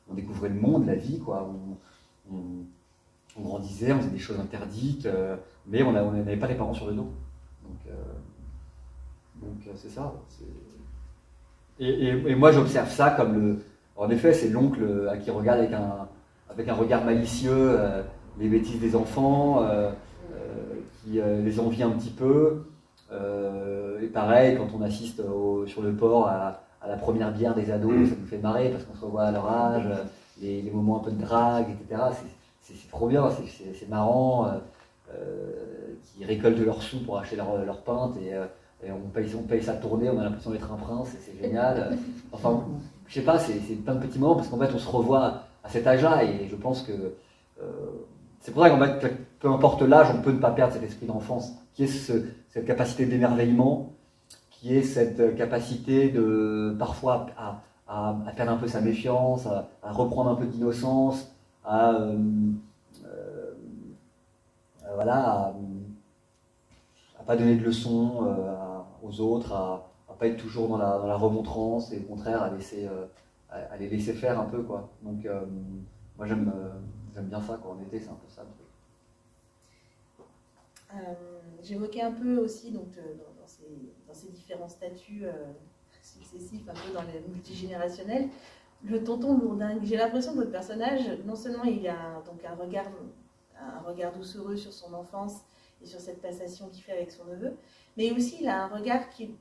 On découvrait le monde, la vie, quoi. On grandissait, on faisait des choses interdites, mais on n'avait pas les parents sur le dos. Donc c'est ça. Et moi j'observe ça comme en effet, c'est l'oncle qui regarde avec un regard malicieux les bêtises des enfants, qui les envie un petit peu. Et pareil, quand on assiste sur le port à la première bière des ados, ça nous fait marrer parce qu'on se revoit à leur âge, les moments un peu de drague, etc. C'est trop bien, c'est marrant, qui récoltent leurs sous pour acheter leur pinte et on paye sa tournée, on a l'impression d'être un prince et c'est génial. Enfin, je sais pas, c'est plein de petits moments parce qu'en fait on se revoit à cet âge-là et je pense que c'est pour ça qu'en fait, peu importe l'âge, on peut ne pas perdre cet esprit d'enfance, qui est cette capacité d'émerveillement, qui est cette capacité de parfois à perdre un peu sa méfiance, à reprendre un peu d'innocence, voilà, à pas donner de leçons aux autres, à pas être toujours dans la remontrance et au contraire à les laisser faire un peu, quoi. Donc moi j'aime bien ça, quoi. En été c'est un peu ça le truc.
J'évoquais un peu aussi donc, dans ces différents statuts successifs, un peu dans les multigénérationnels, le tonton lourdingue. J'ai l'impression que votre personnage, non seulement il a donc un regard doucereux sur son enfance et sur cette passation qu'il fait avec son neveu, mais aussi il a un regard qui est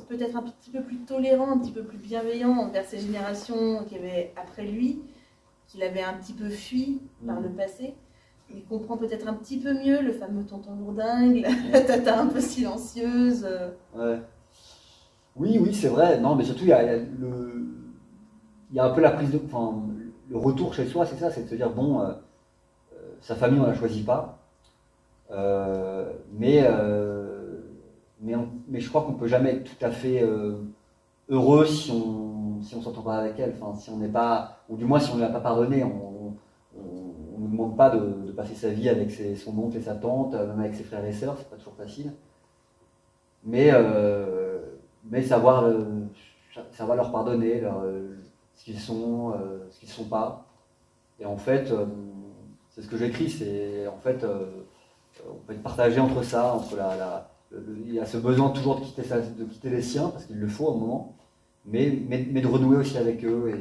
peut-être un petit peu plus tolérant, un petit peu plus bienveillant envers ces générations qui avaient après lui, qu'il avait un petit peu fui par le passé. Il comprend peut-être un petit peu mieux le fameux tonton lourdingue, la tata un peu silencieuse.
Ouais. Oui, c'est vrai. Non, mais surtout, il y a un peu la prise de... Enfin, le retour chez soi, c'est ça, c'est de se dire, bon, sa famille, on ne la choisit pas. Mais je crois qu'on ne peut jamais être tout à fait heureux si on s'entend pas avec elle. Enfin, si on n'est pas... Ou du moins, si on ne l'a pas pardonné, on ne nous demande pas de passer sa vie avec son oncle et sa tante, même avec ses frères et sœurs, c'est pas toujours facile. Mais savoir leur pardonner, ce qu'ils sont, ce qu'ils ne sont pas. Et en fait, c'est ce que j'écris, c'est en fait, on peut être partagé entre ça, il y a ce besoin toujours de quitter les siens, parce qu'il le faut à un moment, mais de renouer aussi avec eux.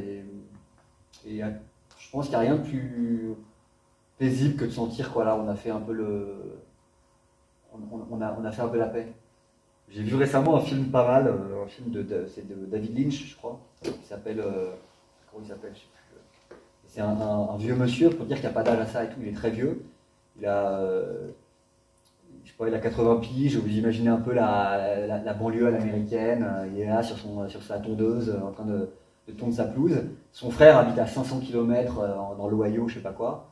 Et je pense qu'il n'y a rien de plus paisible que de sentir quoi là on a fait un peu on a fait un peu la paix. J'ai vu récemment un film pas mal, un film c'est de David Lynch, je crois, qui s'appelle comment il s'appelle, je sais plus. C'est un vieux monsieur, pour dire qu'il n'y a pas d'âge à ça et tout, il est très vieux. Il a je sais pas, il a 80 piges, vous imaginez un peu la banlieue à l'américaine, il est là sur sa tondeuse en train de tondre sa pelouse. Son frère habite à 500 km dans l'Ohio, je sais pas quoi.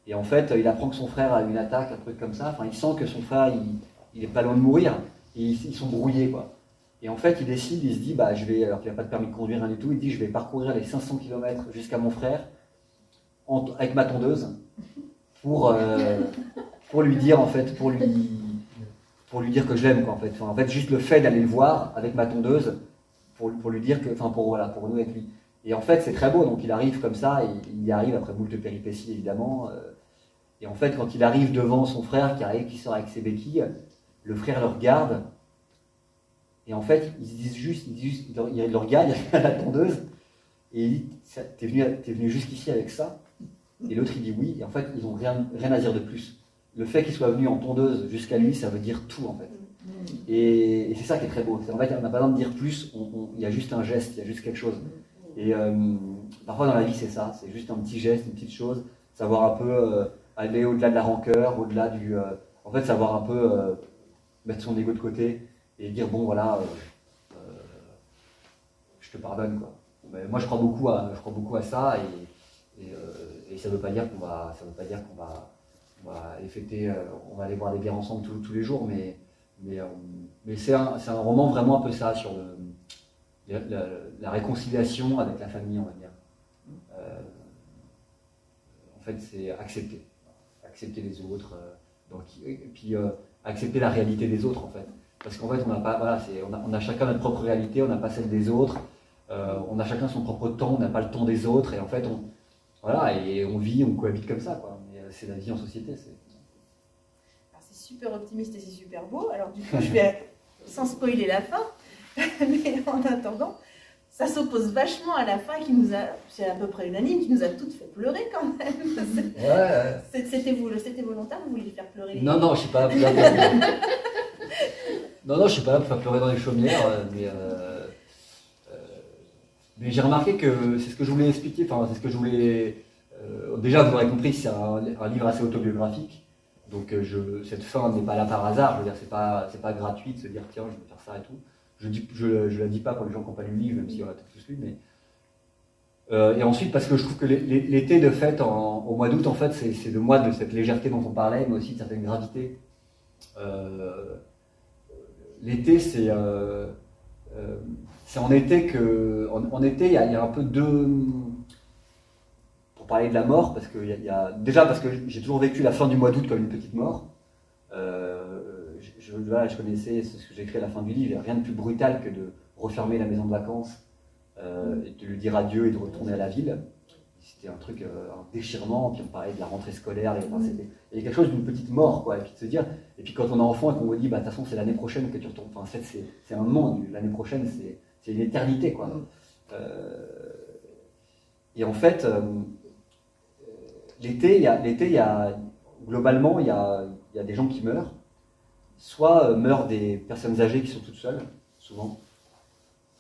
Et en fait, il apprend que son frère a une attaque, un truc comme ça. Enfin, il sent que son frère, il est pas loin de mourir. Et ils sont brouillés, quoi. Et en fait, il se dit, bah, alors qu'il n'a pas de permis de conduire, rien du tout, il dit, je vais parcourir les 500 km jusqu'à mon frère avec ma tondeuse pour lui dire, en fait, pour lui dire que je l'aime, quoi, en fait. Enfin, en fait, juste le fait d'aller le voir avec ma tondeuse, pour lui dire que, enfin pour nous avec lui. Et en fait, c'est très beau, donc il arrive comme ça, et il y arrive après moult péripéties évidemment. Et en fait, quand il arrive devant son frère qui sort avec ses béquilles, le frère le regarde, et en fait, il le regarde, il y a la tondeuse, et il dit, t'es venu jusqu'ici avec ça? Et l'autre il dit oui, et en fait, ils n'ont rien à dire de plus. Le fait qu'il soit venu en tondeuse jusqu'à lui, ça veut dire tout en fait. Et c'est ça qui est très beau. En fait, on n'a pas besoin de dire plus, il y a juste un geste, il y a juste quelque chose. Et parfois dans la vie, c'est ça, c'est juste un petit geste, une petite chose, savoir un peu aller au-delà de la rancœur, au-delà du... en fait, savoir un peu mettre son ego de côté et dire, bon voilà, je te pardonne, quoi. Mais moi, je crois beaucoup à ça, et ça ne veut pas dire qu'on va aller fêter, on va aller boire des bières ensemble tous les jours, mais c'est un roman vraiment un peu ça, sur la réconciliation avec la famille, on va dire. En fait, c'est accepter les autres, et puis accepter la réalité des autres, en fait. Parce qu'en fait, on a chacun notre propre réalité, on n'a pas celle des autres, on a chacun son propre temps, on n'a pas le temps des autres, et en fait, on vit, on cohabite comme ça, quoi. Mais c'est la vie en société.
C'est super optimiste et c'est super beau. Alors du coup, je vais, sans spoiler la fin, mais en attendant, ça s'oppose vachement à la fin c'est à peu près unanime, qui nous a toutes fait pleurer quand même.
Ouais.
C'était volontaire, vous vouliez faire pleurer les
Non, non, je suis pas là. Non, je suis pas là pour faire pleurer dans les chaumières, mais j'ai remarqué que c'est ce que je voulais expliquer, enfin, c'est ce que je voulais... déjà, vous l'aurez compris, c'est un livre assez autobiographique. Donc cette fin n'est pas là par hasard, je veux dire, c'est pas gratuit de se dire tiens, je vais faire ça et tout. Je la dis pas pour les gens qui n'ont pas lu le livre, même si on l'a peut-être tous lu, mais... et ensuite, parce que je trouve que l'été, de fait, au mois d'août, en fait, c'est le mois de cette légèreté dont on parlait, mais aussi de certaine gravité. L'été, c'est en été que... En été, il y a un peu deux... Pour parler de la mort, parce que déjà parce que j'ai toujours vécu la fin du mois d'août comme une petite mort. Je connaissais ce que j'ai écrit à la fin du livre, il n'y a rien de plus brutal que de refermer la maison de vacances et de lui dire adieu et de retourner à la ville. C'était un truc, un déchirement, puis on parlait de la rentrée scolaire, il y a quelque chose d'une petite mort, quoi, et puis de se dire, et puis quand on est enfant et qu'on vous dit, bah de toute façon c'est l'année prochaine que tu retournes, enfin c'est un moment, l'année prochaine c'est une éternité, quoi. Et en fait, l'été, globalement, il y a des gens qui meurent. Soit meurent des personnes âgées qui sont toutes seules, souvent.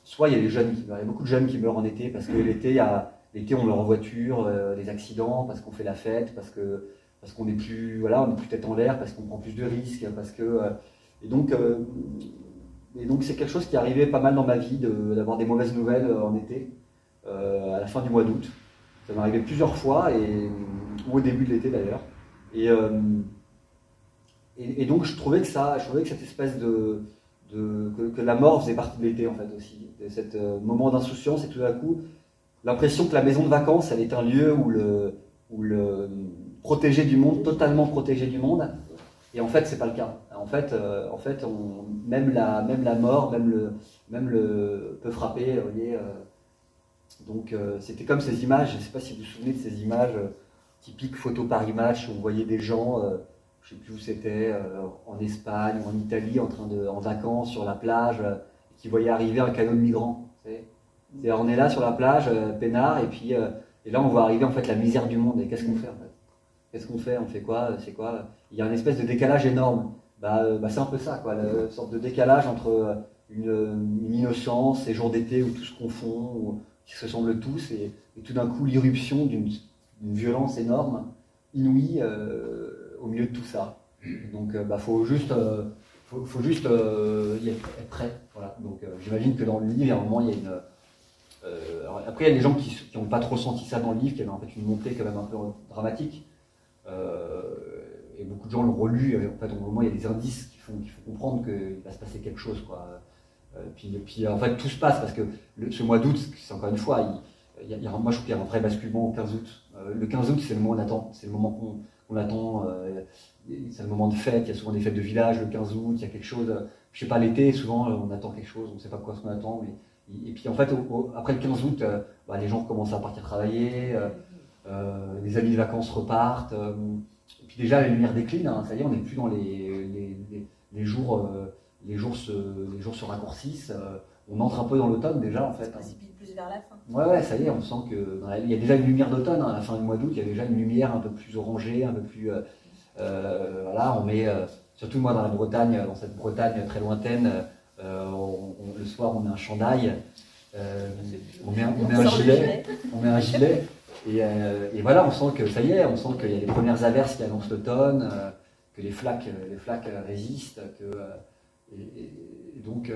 Soit il y a des jeunes qui meurent. Il y a beaucoup de jeunes qui meurent en été, parce que l'été, on meurt en voiture, des accidents, parce qu'on fait la fête, parce qu'on n'est plus, on est plus tête en l'air, parce qu'on prend plus de risques, et donc c'est quelque chose qui est arrivé pas mal dans ma vie, d'avoir des mauvaises nouvelles en été, à la fin du mois d'août. Ça m'est arrivé plusieurs fois, ou au début de l'été d'ailleurs. Et donc je trouvais que cette espèce que la mort faisait partie de l'été, en fait, aussi. De cet moment d'insouciance, et tout d'un coup, l'impression que la maison de vacances, elle est un lieu où le protégé du monde, totalement protégé du monde. Et en fait, c'est pas le cas. En fait, même la mort, même le peut frapper, vous voyez. Donc c'était comme ces images, je ne sais pas si vous vous souvenez de ces images typiques photo Paris Match, où on voyait des gens, je ne sais plus où c'était, en Espagne ou en Italie, en vacances sur la plage, qui voyaient arriver un canot de migrants. On est là sur la plage, peinard, et là on voit arriver en fait la misère du monde. Et qu'est-ce qu'on fait, en fait? Qu'est-ce qu'on fait? On fait quoi? C'est quoi? Il y a une espèce de décalage énorme. C'est un peu ça, quoi, une sorte de décalage entre une innocence, ces jours d'été où tout se confond, qui se ressemblent tous, et tout d'un coup l'irruption d'une violence énorme, inouïe, au milieu de tout ça. Donc faut juste y être prêt. Voilà. Donc j'imagine que dans le livre, il y a un moment, il y a une... après, il y a des gens qui n'ont pas trop senti ça dans le livre, qui avait en fait une montée quand même un peu dramatique. Et beaucoup de gens l'ont relu, en fait, au moment, il y a des indices qui font comprendre qu'il va se passer quelque chose, quoi. Puis en fait tout se passe parce que ce mois d'août, c'est encore une fois, moi je trouve qu'il y a un vrai basculement au 15 août. Le 15 août, c'est le moment qu'on attend, c'est le moment qu'on attend, c'est le moment de fête, il y a souvent des fêtes de village le 15 août, il y a quelque chose, je sais pas, l'été, souvent on attend quelque chose, on ne sait pas quoi ce qu'on attend, Et puis en fait, après le 15 août, les gens commencent à partir travailler, les amis de vacances repartent, et puis déjà la lumière décline, hein, ça y est, on n'est plus dans les jours, les jours se raccourcissent, on entre un peu dans l'automne déjà en fait.
Ça se précipite plus vers la fin.
Ouais, ça y est, on sent que il y a déjà une lumière d'automne, hein, à la fin du mois d'août, il y a déjà une lumière un peu plus orangée, un peu plus, voilà, on met, surtout moi dans la Bretagne, dans cette Bretagne très lointaine, le soir on met un chandail, on met un gilet, et voilà, on sent que ça y est, on sent qu'il y a les premières averses qui annoncent l'automne, que les flaques résistent, et donc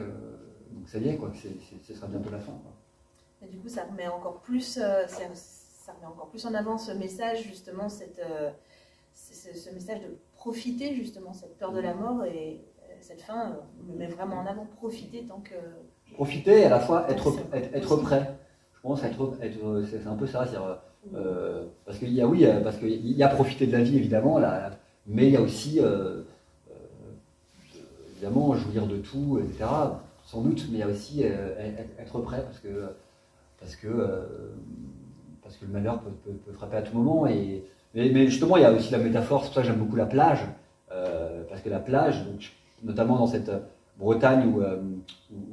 ça y est, quoi, que ce sera bientôt la fin, quoi.
Et du coup, ça remet encore plus en avant ce message, justement, ce message de profiter, justement, cette peur de la mort, et cette fin me met vraiment en avant, profiter tant que...
Profiter et à la fois être prêt. Je pense c'est un peu ça, parce qu'il y a profiter de la vie, évidemment, là, mais il y a aussi, évidemment, jouir de tout, etc., sans doute, mais il y a aussi être prêt, parce que le malheur peut frapper à tout moment. Mais justement, il y a aussi la métaphore, c'est pour ça que j'aime beaucoup la plage, parce que la plage, donc, notamment dans cette Bretagne où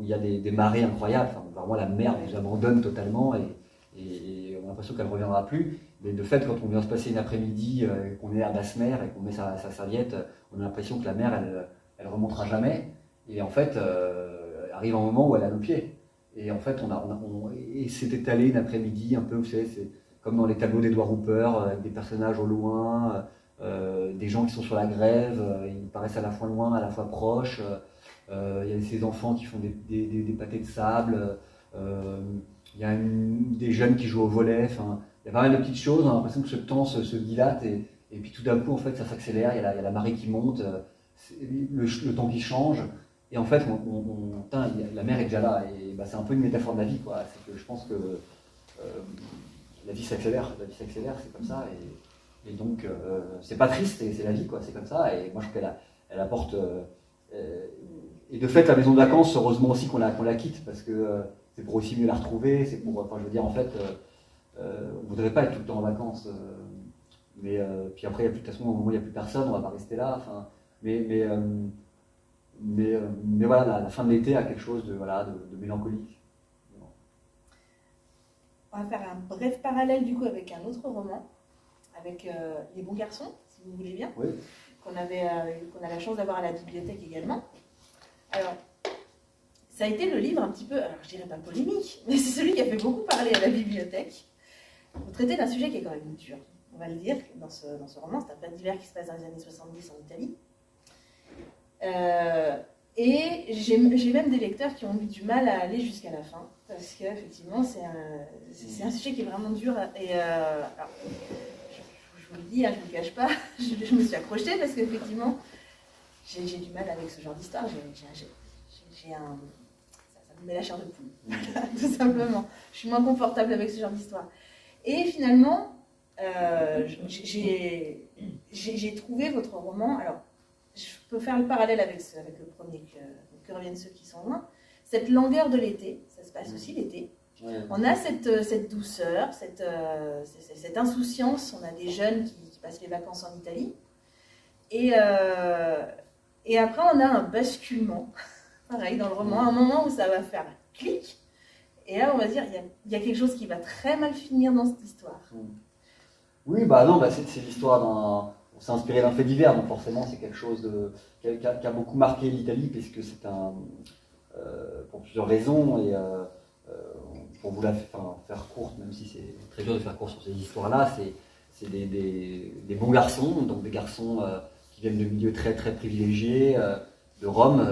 il y a des marées incroyables, enfin, vraiment la mer nous abandonne totalement et on a l'impression qu'elle ne reviendra plus. Mais de fait, quand on vient se passer une après-midi, qu'on est à basse mer et qu'on met sa serviette, on a l'impression que la mer, elle remontera jamais. Et en fait, arrive un moment où elle est à nos pieds. Et en fait, et s'est étalé une après-midi un peu, vous savez, c'est comme dans les tableaux d'Edouard Hooper, avec des personnages au loin, des gens qui sont sur la grève, ils paraissent à la fois loin, à la fois proches. Il y a ces enfants qui font des pâtés de sable. Il y a des jeunes qui jouent au volley. Enfin, il y a pas mal de petites choses. On a l'impression que ce temps se dilate et puis tout d'un coup, en fait, ça s'accélère. Il y a la marée qui monte, le temps qui change. Et en fait, la mer est déjà là. Et c'est un peu une métaphore de la vie, quoi. C'est que je pense que la vie s'accélère. La vie s'accélère, c'est comme ça. Et donc, c'est pas triste, c'est la vie, quoi. C'est comme ça. Et moi, je trouve qu'elle apporte. Et de fait, la maison de vacances, heureusement aussi qu'on la quitte, parce que c'est pour aussi mieux la retrouver. C'est pour. Enfin, je veux dire, en fait, on voudrait pas être tout le temps en vacances. Mais puis après, de toute façon, au moment où il n'y a plus personne, on va pas rester là. Enfin, mais voilà, la fin de l'été a quelque chose de mélancolique.
On va faire un bref parallèle du coup avec un autre roman, avec Les Bons Garçons, si vous voulez bien,
Oui.
qu'on a la chance d'avoir à la bibliothèque également. Alors, ça a été le livre un petit peu, alors je dirais pas polémique, mais c'est celui qui a fait beaucoup parler à la bibliothèque. Vous traitez d'un sujet qui est quand même dur, on va le dire, dans ce roman. C'est un fait divers qui se passe dans les années 70 en Italie. Et j'ai même des lecteurs qui ont eu du mal à aller jusqu'à la fin, parce qu'effectivement, c'est un sujet qui est vraiment dur. Et alors, je vous le dis, hein, je ne vous le cache pas, je me suis accrochée, parce qu'effectivement, j'ai du mal avec ce genre d'histoire. Ça me met la chair de poule, tout simplement. Je suis moins confortable avec ce genre d'histoire. Et finalement, j'ai trouvé votre roman. Alors, je peux faire le parallèle avec le premier, que reviennent ceux qui sont loin. Cette langueur de l'été, ça se passe aussi l'été. Ouais. On a cette douceur, cette insouciance. On a des jeunes qui passent les vacances en Italie. Et après, on a un basculement, pareil, dans le roman, un moment où ça va faire clic. Et là, on va dire, il y a quelque chose qui va très mal finir dans cette histoire.
Oui, c'est l'histoire d'un... On s'est inspiré d'un fait divers, donc forcément c'est quelque chose qui a beaucoup marqué l'Italie, puisque c'est pour plusieurs raisons, et pour vous la faire courte, même si c'est très dur de faire court sur ces histoires-là, c'est des bons garçons, donc des garçons qui viennent de milieux très très privilégiés, de Rome,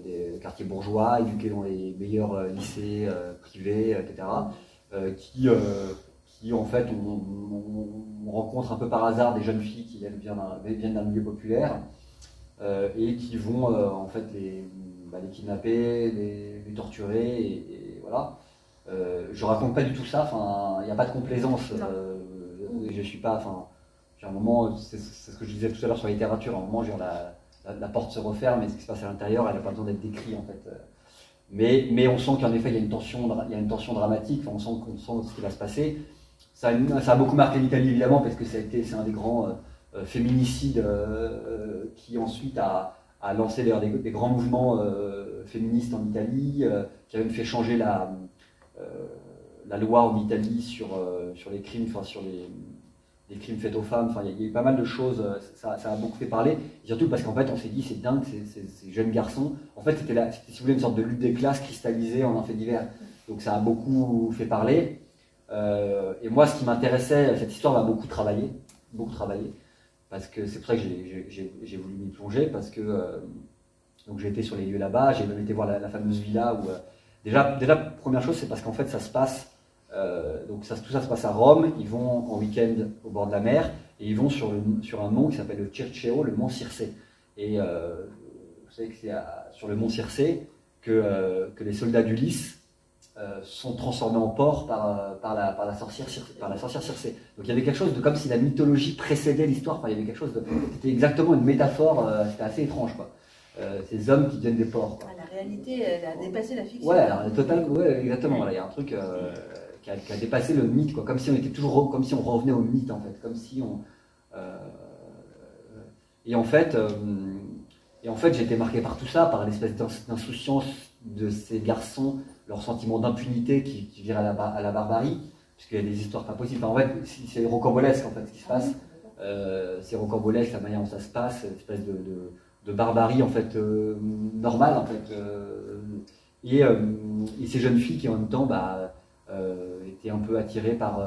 des quartiers bourgeois, éduqués dans les meilleurs lycées privés, etc., qui en fait, on rencontre un peu par hasard des jeunes filles qui viennent d'un milieu populaire et qui vont en fait les kidnapper, les torturer, et voilà. Je raconte pas du tout ça, il n'y a pas de complaisance. Je suis pas, j'ai un moment, c'est ce que je disais tout à l'heure sur la littérature, à un moment, la porte se referme et ce qui se passe à l'intérieur, elle n'a pas besoin d'être décrit en fait. Mais on sent qu'en effet, il y a une tension dramatique, on sent ce qui va se passer. Ça a beaucoup marqué l'Italie, évidemment, parce que c'est un des grands féminicides qui ensuite a lancé des grands mouvements féministes en Italie, qui a même fait changer la loi en Italie sur les crimes, sur les crimes faits aux femmes. Enfin, il y a eu pas mal de choses, ça a beaucoup fait parler, et surtout parce qu'en fait on s'est dit c'est dingue, ces jeunes garçons, en fait c'était si vous voulez une sorte de lutte des classes cristallisée en un fait divers, donc ça a beaucoup fait parler, et moi ce qui m'intéressait, cette histoire m'a beaucoup travaillé, parce que c'est pour ça que j'ai voulu m'y plonger, parce que donc j'ai été sur les lieux là-bas, j'ai même été voir la fameuse villa où, déjà première chose c'est parce qu'en fait ça se passe, donc tout ça se passe à Rome, ils vont en week-end au bord de la mer, et ils vont sur un mont qui s'appelle le Circeo, le mont Circé. Et vous savez que c'est sur le mont Circé que les soldats d'Ulysse sont transformés en porc par la sorcière Circé. Donc il y avait quelque chose de comme si la mythologie précédait l'histoire, enfin, il y avait quelque chose c'était exactement une métaphore, c'était assez étrange quoi. Ces hommes qui deviennent des porcs.
La réalité, elle a dépassé la fiction.
Ouais, alors, ouais, exactement. Voilà, il y a un truc qui a dépassé le mythe, quoi. Comme si on revenait au mythe en fait, comme si on. Et en fait, j'ai été marqué par tout ça, par l'espèce d'insouciance de ces garçons, leur sentiment d'impunité qui vire à la barbarie, puisqu'il y a des histoires pas possibles. Enfin, en fait, c'est rocambolesque en fait ce qui se passe. C'est rocambolesque la manière dont ça se passe, une espèce de barbarie en fait normale en fait. Et ces jeunes filles qui en même temps étaient un peu attirées par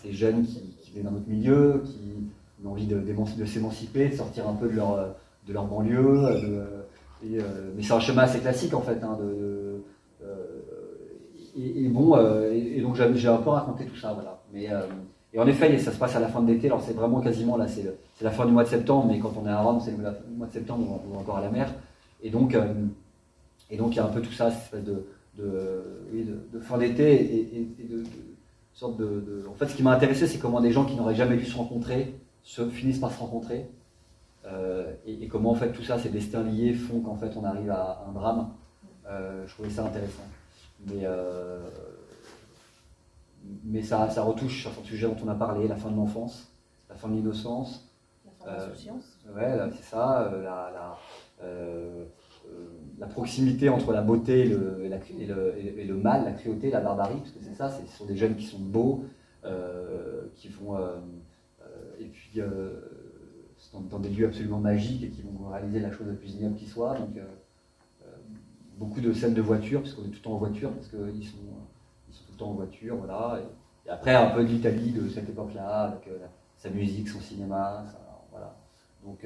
ces jeunes qui viennent d'un autre milieu, qui ont envie de s'émanciper, de sortir un peu de leur banlieue. Mais c'est un chemin assez classique en fait. Hein, et donc j'ai un peu raconté tout ça. Voilà. Et en effet, ça se passe à la fin de l'été, alors c'est vraiment quasiment là, c'est la fin du mois de septembre, mais quand on est à Rome, c'est le mois de septembre, on est encore à la mer. Et donc il y a un peu tout ça, cette espèce de fin d'été et de sorte En fait, ce qui m'a intéressé, c'est comment des gens qui n'auraient jamais dû se rencontrer finissent par se rencontrer. Et comment en fait tout ça, ces destins liés, font qu'en fait on arrive à un drame. Je trouvais ça intéressant. Mais ça retouche certains sujets dont on a parlé, la fin de l'enfance, la fin de l'innocence.
La fin de l'insouciance.
Ouais, c'est ça, la proximité entre la beauté et le mal, la cruauté, la barbarie, parce que c'est ça, ce sont des jeunes qui sont beaux, qui vont, et puis dans des lieux absolument magiques et qui vont réaliser la chose la plus ignoble qui soit. Donc beaucoup de scènes de voiture, puisqu'on est tout le temps en voiture, parce qu'ils sont tout le temps en voiture, voilà. Et après un peu de l'Italie de cette époque-là, avec sa musique, son cinéma, voilà. Donc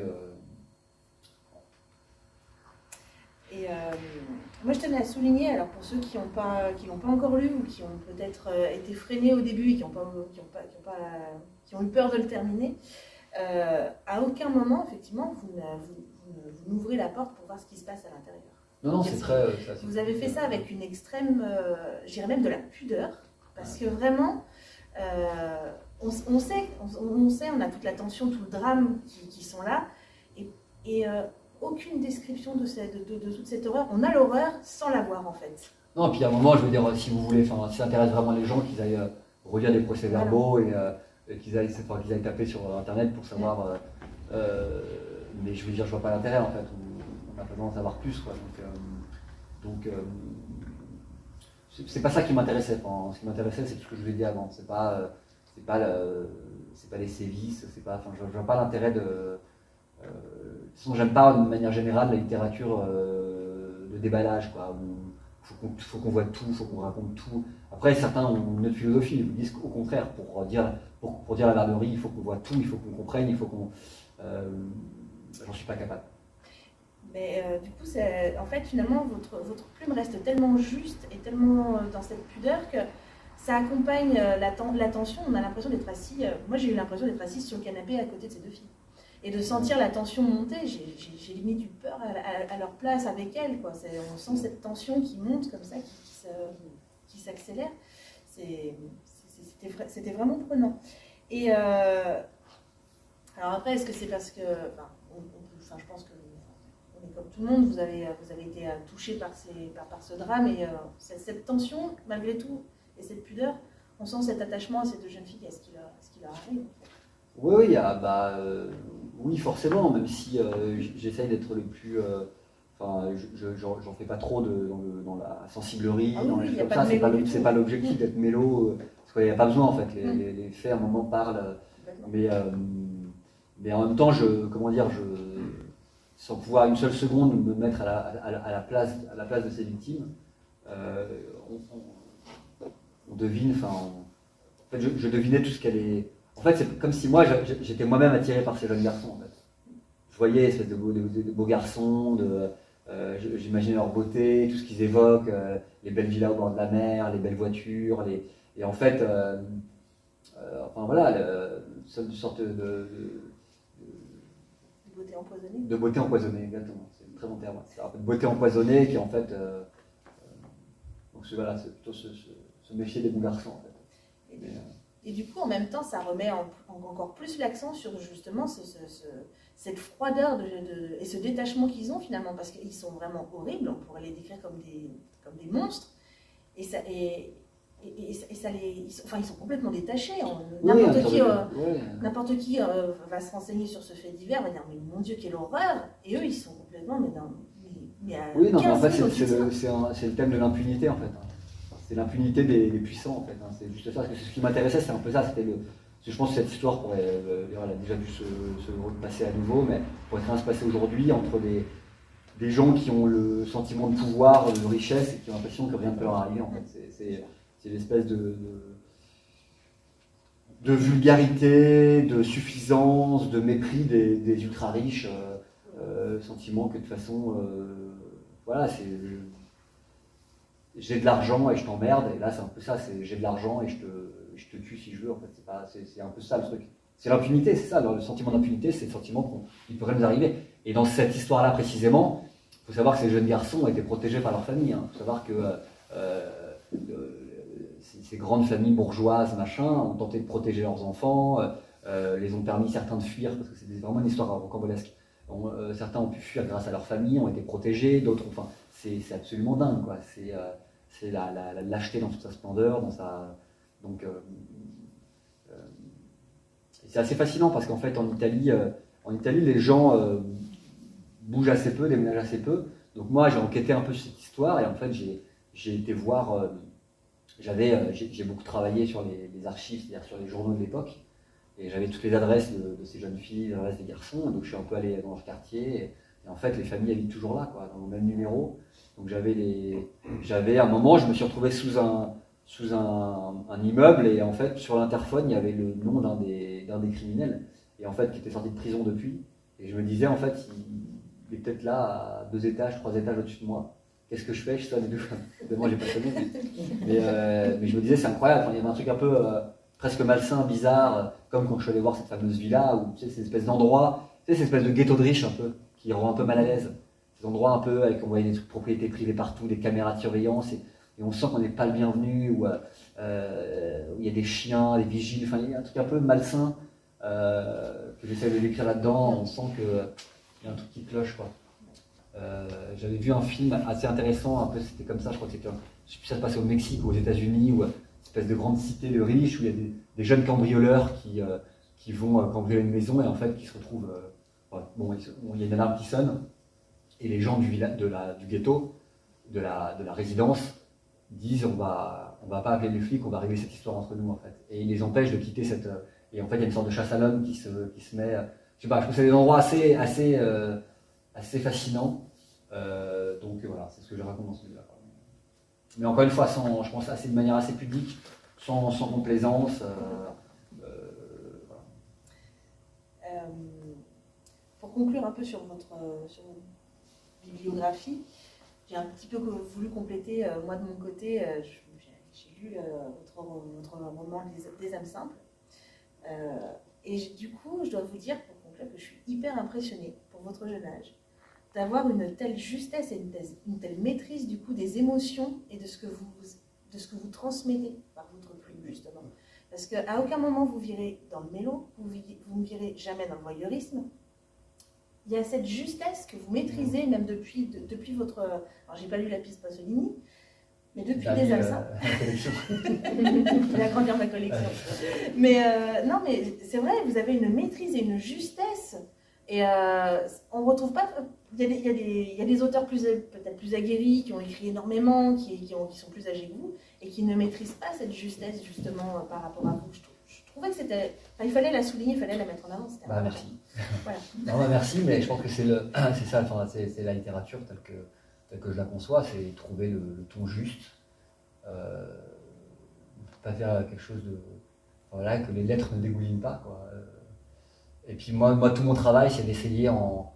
moi je tenais à souligner, alors pour ceux qui l'ont pas encore lu ou qui ont peut-être été freinés au début et qui ont eu peur de le terminer, à aucun moment effectivement vous n'ouvrez la porte pour voir ce qui se passe à l'intérieur.
Non, c'est très.
Vous avez fait ça avec une extrême, je dirais même de la pudeur, parce que vraiment, on sait, on a toute la tension, tout le drame qui sont là, et aucune description de toute cette horreur. On a l'horreur sans la voir en fait.
Non, et puis à un moment, je veux dire, si vous voulez, si ça intéresse vraiment les gens, qu'ils aillent relire les procès-verbaux et qu'ils aillent taper sur Internet pour savoir. Mais je veux dire, je vois pas l'intérêt en fait. On a pas besoin d'en savoir plus, quoi. Donc c'est pas ça qui m'intéressait. Enfin, ce qui m'intéressait, c'est tout ce que je vous ai dit avant. C'est pas les sévices. Je vois pas l'intérêt de. De toute façon, j'aime pas, de manière générale, la littérature de déballage, quoi. Faut qu'on voit tout, faut qu'on raconte tout. Après, certains ont une autre philosophie. Ils vous disent qu'au contraire, pour dire la barbarie, il faut qu'on voit tout, il faut qu'on comprenne, il faut qu'on. J'en suis pas capable.
Mais du coup, en fait, finalement, votre plume reste tellement juste et tellement dans cette pudeur que ça accompagne la tension. On a l'impression d'être assis. Moi, j'ai eu l'impression d'être assise sur le canapé à côté de ces deux filles. Et de sentir la tension monter, j'ai limite eu peur à leur place avec elles, quoi. On sent cette tension qui monte comme ça, qui s'accélère. C'était vraiment prenant. Et alors après, est-ce que c'est parce que... je pense que mais comme tout le monde, vous avez été touché par ce drame, et cette tension, malgré tout, et cette pudeur, on sent cet attachement à ces deux jeunes filles, à ce qui leur arrive.
Oui, oui, forcément, même si j'essaye d'être le plus... Enfin, j'en fais pas trop dans la sensiblerie, dans les choses comme ça, c'est pas l'objectif d'être mélo, parce qu'il n'y a pas besoin en fait, les faits à un moment parlent, mais en même temps, sans pouvoir une seule seconde me mettre à la place de ces victimes, on devine, en fait, je devinais tout ce qu'elle est... En fait, c'est comme si moi, j'étais moi-même attiré par ces jeunes garçons, en fait. Je voyais espèce de beaux garçons, j'imaginais leur beauté, tout ce qu'ils évoquent, les belles villas au bord de la mer, les belles voitures, et en fait, enfin voilà, une sorte de
beauté empoisonnée.
De beauté empoisonnée, exactement, c'est un très bon terme. C'est un peu de beauté empoisonnée qui en fait, donc voilà, c'est plutôt se méfier des bons garçons en fait.
Et du coup, en même temps, ça remet encore plus l'accent sur justement cette froideur et ce détachement qu'ils ont finalement, parce qu'ils sont vraiment horribles, on pourrait les décrire comme des monstres, et ça ils sont complètement détachés. N'importe qui va se renseigner sur ce fait divers, va dire mais mon Dieu, quelle horreur, et eux ils sont complètement
oui, non, mais en fait c'est le thème de l'impunité en fait. C'est l'impunité des puissants en fait, c'est juste ça. Ce qui m'intéressait, c'était un peu ça. Je pense que cette histoire pourrait, elle a déjà dû se passer à nouveau, mais pourrait très bien se passer aujourd'hui entre des gens qui ont le sentiment de pouvoir, de richesse, et qui ont l'impression que rien ne peut leur arriver en fait. C'est l'espèce de vulgarité, de suffisance, de mépris des ultra riches, sentiment que de toute façon, voilà, j'ai de l'argent et je t'emmerde, et là c'est un peu ça, c'est j'ai de l'argent et je te tue si je veux, en fait, c'est un peu ça le truc. C'est l'impunité, c'est ça, le sentiment d'impunité, c'est le sentiment qu'il pourrait nous arriver. Et dans cette histoire-là précisément, il faut savoir que ces jeunes garçons ont été protégés par leur famille, il faut savoir que ces grandes familles bourgeoises, machin, ont tenté de protéger leurs enfants, les ont permis certains de fuir, parce que c'est vraiment une histoire rocambolesque. Certains ont pu fuir grâce à leur famille, ont été protégés, d'autres, enfin, c'est absolument dingue, quoi. C'est la lâcheté dans toute sa splendeur, donc c'est assez fascinant parce qu'en fait en Italie, les gens bougent assez peu, déménagent assez peu. Donc moi j'ai enquêté un peu sur cette histoire et en fait j'ai été voir, j'ai beaucoup travaillé sur les archives, c'est-à-dire sur les journaux de l'époque, et j'avais toutes les adresses de ces jeunes filles, les adresses des garçons, donc je suis un peu allé dans leur quartier, et en fait les familles habitent toujours là, quoi, dans le même numéro. Donc j'avais à un moment, je me suis retrouvé sous un immeuble, et en fait sur l'interphone il y avait le nom d'un des criminels, et en fait qui était sorti de prison depuis, et je me disais en fait il est peut-être là à 2 étages, 3 étages au-dessus de moi. Qu'est-ce que je fais? Je sonne et tout. Moi j'ai pas sonné, mais je me disais c'est incroyable, enfin, il y avait un truc un peu presque malsain, bizarre, comme quand je suis allé voir cette fameuse villa, où tu sais, c'est une espèce d'endroit, tu sais, cette espèce de ghetto de riches un peu, qui rend un peu mal à l'aise. Ces endroits un peu avec, on voyait des propriétés privées partout, des caméras de surveillance, et on sent qu'on n'est pas le bienvenu, où il y a des chiens, des vigiles, enfin il y a un truc un peu malsain que j'essaie de décrire là-dedans. On sent qu'il y a un truc qui cloche, quoi. J'avais vu un film assez intéressant, un peu c'était comme ça, je crois que c'était, je sais plus, ça se passait au Mexique ou aux États-Unis, où une espèce de grande cité de riches où il y a des jeunes cambrioleurs qui vont cambrioler une maison, et en fait qui se retrouvent, bon, il y a une alarme qui sonne, et les gens du ghetto, de la résidence, disent on va pas appeler les flics, on va régler cette histoire entre nous en fait, et ils les empêchent de quitter cette, et en fait il y a une sorte de chasse à l'homme qui se met, je sais pas, je trouve que c'est des endroits assez fascinants. Donc voilà, c'est ce que je raconte dans ce livre-là. Mais encore une fois, je pense de manière assez pudique, sans complaisance.
Voilà. Pour conclure un peu sur votre bibliographie, j'ai un petit peu voulu compléter, moi de mon côté, j'ai lu votre roman des âmes simples. Et du coup, je dois vous dire, pour conclure, que je suis hyper impressionnée pour votre jeune âge, d'avoir une telle justesse et une telle maîtrise du coup des émotions et de ce que vous transmettez par votre plume, justement. Parce qu'à aucun moment vous virez dans le mélo, vous ne virez jamais dans le voyeurisme, il y a cette justesse que vous maîtrisez même depuis votre... Alors j'ai pas lu la piste Pasolini, mais depuis des absents. Je vais agrandir ma collection. Mais non, mais c'est vrai, vous avez une maîtrise et une justesse. Et on ne retrouve pas... Il y a des auteurs peut-être plus aguerris, qui ont écrit énormément, qui sont plus âgés que vous, et qui ne maîtrisent pas cette justesse, justement, par rapport à vous. Je trouvais que c'était... Enfin, il fallait la souligner, il fallait la mettre en avant.
Merci.
Voilà.
Non, merci, mais je pense que c'est ça, enfin, c'est la littérature telle que je la conçois, c'est trouver le ton juste. Pas faire quelque chose de... Voilà, que les lettres ne dégoulinent pas, quoi. Et puis moi, tout mon travail, c'est d'essayer en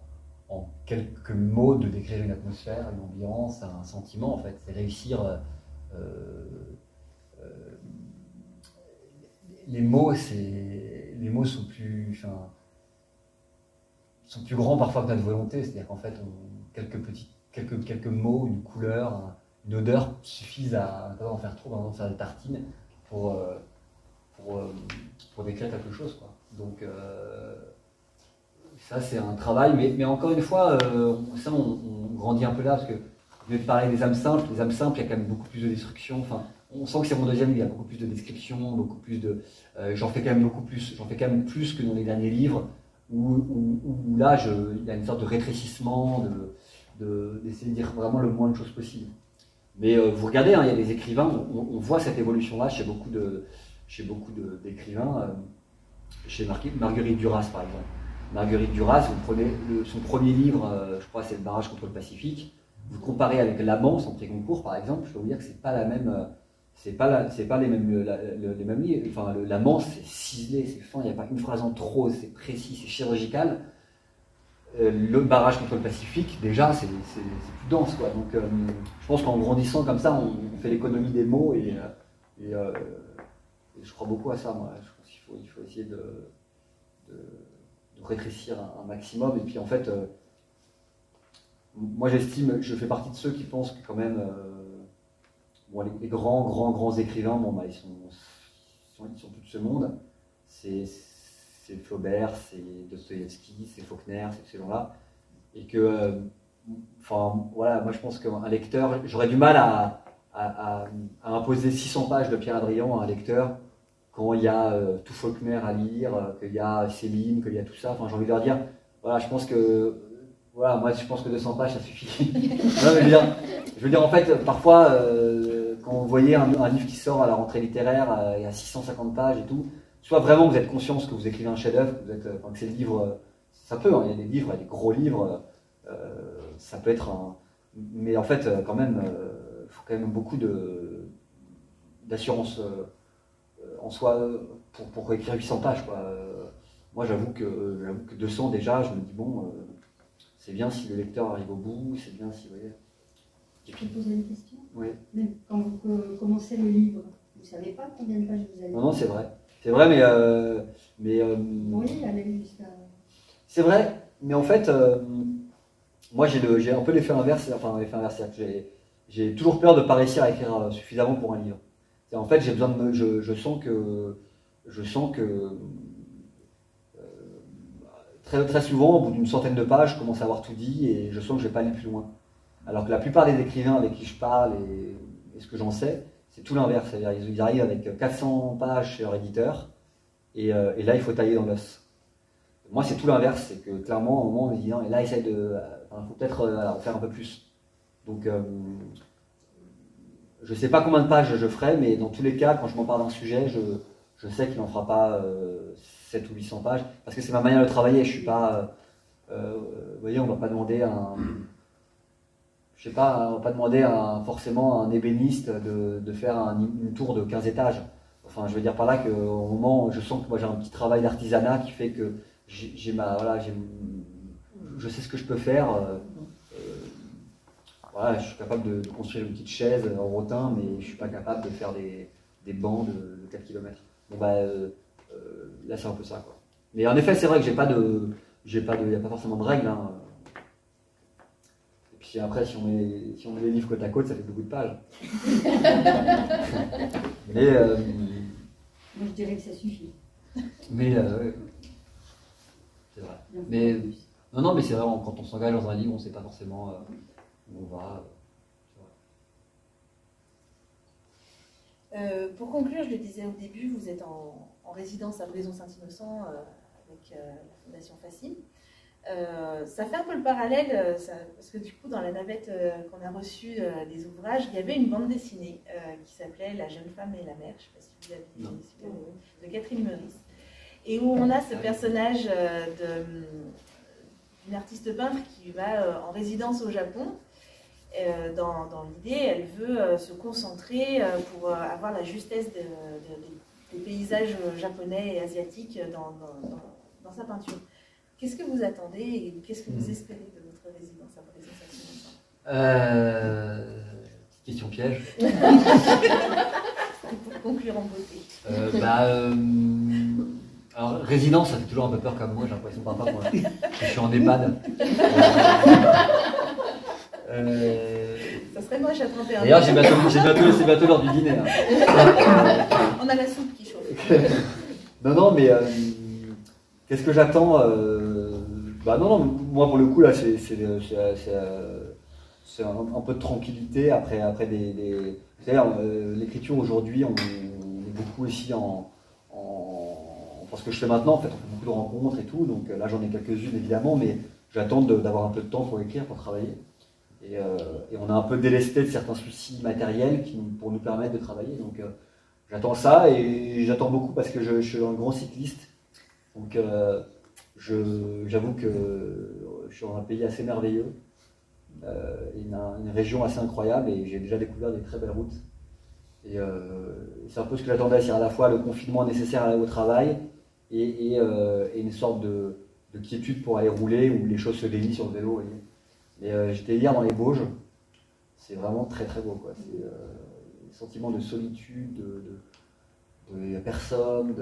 quelques mots de décrire une atmosphère, une ambiance, un sentiment, en fait. C'est réussir... les mots sont plus grands parfois que notre volonté. C'est-à-dire qu'en fait, quelques mots, une couleur, une odeur suffisent à en faire trop, à en faire des tartines pour décrire quelque chose, quoi. Donc ça c'est un travail, mais encore une fois, ça on grandit un peu là, parce que je vais te parler des âmes simples. Les âmes simples, il y a quand même beaucoup plus de destruction. Enfin, on sent que c'est mon deuxième livre, il y a beaucoup plus de description, beaucoup plus de... j'en fais quand même plus que dans les derniers livres, où là, il y a une sorte de rétrécissement, d'essayer de dire vraiment le moins de choses possible. Mais vous regardez, hein, il y a des écrivains, on voit cette évolution-là chez beaucoup d'écrivains, chez Marguerite Duras par exemple. Marguerite Duras, vous prenez son premier livre, je crois c'est Le barrage contre le Pacifique, vous comparez avec L'amant, son prix Goncourt par exemple, je peux vous dire que c'est pas la même, c'est pas les mêmes livres. Enfin, L'amant c'est ciselé, c'est fin, il n'y a pas une phrase en trop, c'est précis, c'est chirurgical. Le barrage contre le Pacifique, déjà, c'est plus dense, quoi. Donc, je pense qu'en grandissant comme ça, on fait l'économie des mots et je crois beaucoup à ça, moi. Je pense qu'il faut essayer de rétrécir un maximum. Et puis, en fait, moi, je fais partie de ceux qui pensent que quand même, bon, les grands écrivains, bon, bah, ils sont tout de ce monde. C'est Flaubert, c'est Dostoïevski, c'est Faulkner, c'est ces gens-là. Et que, enfin, voilà, moi je pense qu'un lecteur, j'aurais du mal à imposer 600 pages de Pierre Hadrian à un lecteur quand il y a tout Faulkner à lire, qu'il y a Céline, qu'il y a tout ça. Enfin, j'ai envie de leur dire, voilà, je pense que 200 pages ça suffit. Non, mais je veux dire, en fait, parfois, quand vous voyez un livre qui sort à la rentrée littéraire, il y a 650 pages et tout, soit vraiment vous êtes conscient que vous écrivez un chef-d'œuvre, que c'est le livre, ça peut, hein, il y a des livres, il y a des gros livres, ça peut être un... Mais en fait, quand même, il faut quand même beaucoup d'assurance en soi pour écrire 800 pages, quoi. Moi, j'avoue que 200 déjà, je me dis, bon, c'est bien si le lecteur arrive au bout, c'est bien si... Vous voyez.
Je peux poser une question?
Oui.
Même quand vous commencez le livre, vous ne savez pas combien de pages vous allez...
Non, c'est vrai. C'est vrai, mais
oui, aller jusqu'à...
C'est vrai, mais en fait, moi j'ai un peu l'effet inverse, j'ai toujours peur de ne pas réussir à écrire suffisamment pour un livre. En fait, j'ai besoin de je sens que très souvent, au bout d'une centaine de pages, je commence à avoir tout dit et je sens que je ne vais pas aller plus loin. Alors que la plupart des écrivains avec qui je parle et ce que j'en sais, c'est tout l'inverse. C'est-à-dire ils arrivent avec 400 pages chez leur éditeur et là, il faut tailler dans l'os. Moi, c'est tout l'inverse. C'est que clairement, à un moment, on me dit non, et là, essaye de... Il faut peut-être en faire un peu plus. Donc, je ne sais pas combien de pages je ferai, mais dans tous les cas, quand je m'empare d'un sujet, je sais qu'il n'en fera pas 7 ou 800 pages, parce que c'est ma manière de travailler. Je suis pas... vous voyez, on ne va pas demander on va pas demander forcément à un ébéniste de faire une tour de 15 étages. Enfin, je veux dire par là qu'au moment, je sens que moi j'ai un petit travail d'artisanat qui fait que je sais ce que je peux faire. Voilà, je suis capable de construire une petite chaise en rotin, mais je ne suis pas capable de faire des bancs de 4 km. Bon, là, c'est un peu ça, quoi. Mais en effet, c'est vrai que il n'y a pas forcément de règles, hein. Et puis après, si on met les livres côte à côte, ça fait beaucoup de pages. Mais,
moi, je dirais que ça suffit.
Mais c'est vrai. Mais Non, non, mais c'est vraiment quand on s'engage dans un livre, on ne sait pas forcément où on va.
Pour conclure, je le disais au début, vous êtes en résidence à Brison-Saint-Innocent avec la Fondation Facile. Ça fait un peu le parallèle, parce que du coup, dans la navette qu'on a reçue des ouvrages, il y avait une bande dessinée qui s'appelait La jeune femme et la mère, je ne sais pas si vous l'avez vu, de Catherine Meurice, et où on a ce personnage d'une artiste peintre qui va en résidence au Japon. Dans l'idée, elle veut se concentrer pour avoir la justesse des paysages japonais et asiatiques dans sa peinture. Qu'est-ce que vous attendez et qu'est-ce que vous espérez de votre résidence à Brison-Saint-Innocent?
Question piège.
Pour conclure en beauté.
Alors, résidence, ça fait toujours un peu peur comme moi, j'ai l'impression parfois que je suis en EHPAD.
Ça serait moche à 31 ans.
D'ailleurs, j'ai bientôt l'heure du dîner. Là.
On a la soupe qui chauffe.
Non, mais qu'est-ce que j'attends non, moi pour le coup, là, c'est un peu de tranquillité après des... C'est-à-dire, l'écriture aujourd'hui, on est beaucoup aussi parce que je fais maintenant, en fait, on fait beaucoup de rencontres et tout, donc là j'en ai quelques-unes évidemment, mais j'attends d'avoir un peu de temps pour écrire, pour travailler. Et on a un peu délesté de certains soucis matériels pour nous permettre de travailler. Donc j'attends ça et j'attends beaucoup parce que je suis un grand cycliste. Donc j'avoue que je suis dans un pays assez merveilleux, une région assez incroyable et j'ai déjà découvert des très belles routes. Et c'est un peu ce que j'attendais, c'est à la fois le confinement nécessaire à aller au travail et une sorte de quiétude pour aller rouler où les choses se dénient sur le vélo. Voyez. Et j'étais hier dans les Bauges, c'est vraiment très très beau, quoi. C'est un sentiment de solitude, de personne,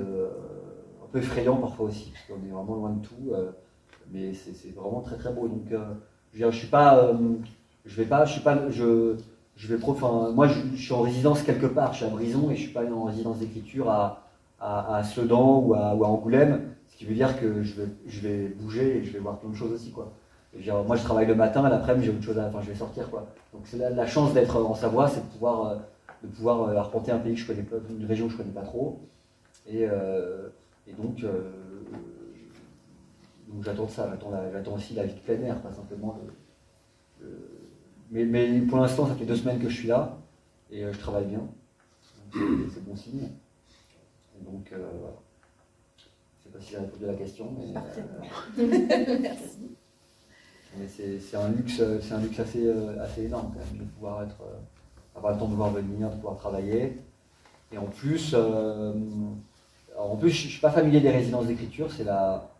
un peu effrayant parfois aussi, parce qu'on est vraiment loin de tout, mais c'est vraiment très très beau. Donc je suis pas, moi je suis en résidence quelque part, je suis à Brison et je suis pas en résidence d'écriture à Sedan ou à Angoulême, ce qui veut dire que je vais bouger et je vais voir plein de choses aussi, quoi. Moi je travaille le matin et l'après-midi j'ai autre chose je vais sortir, quoi. Donc c'est la chance d'être en Savoie, c'est de pouvoir arpenter un pays que je connais pas, une région que je connais pas trop. Et donc j'attends ça, j'attends aussi la vie de plein air, pas simplement mais pour l'instant ça fait 2 semaines que je suis là et je travaille bien. C'est bon signe. Et donc voilà. Je sais pas si j'ai répondu à la question, mais
Merci.
Mais c'est un luxe assez énorme quand même de pouvoir avoir le temps de pouvoir venir, de pouvoir travailler. Et en plus, je ne suis pas familier des résidences d'écriture, c'est la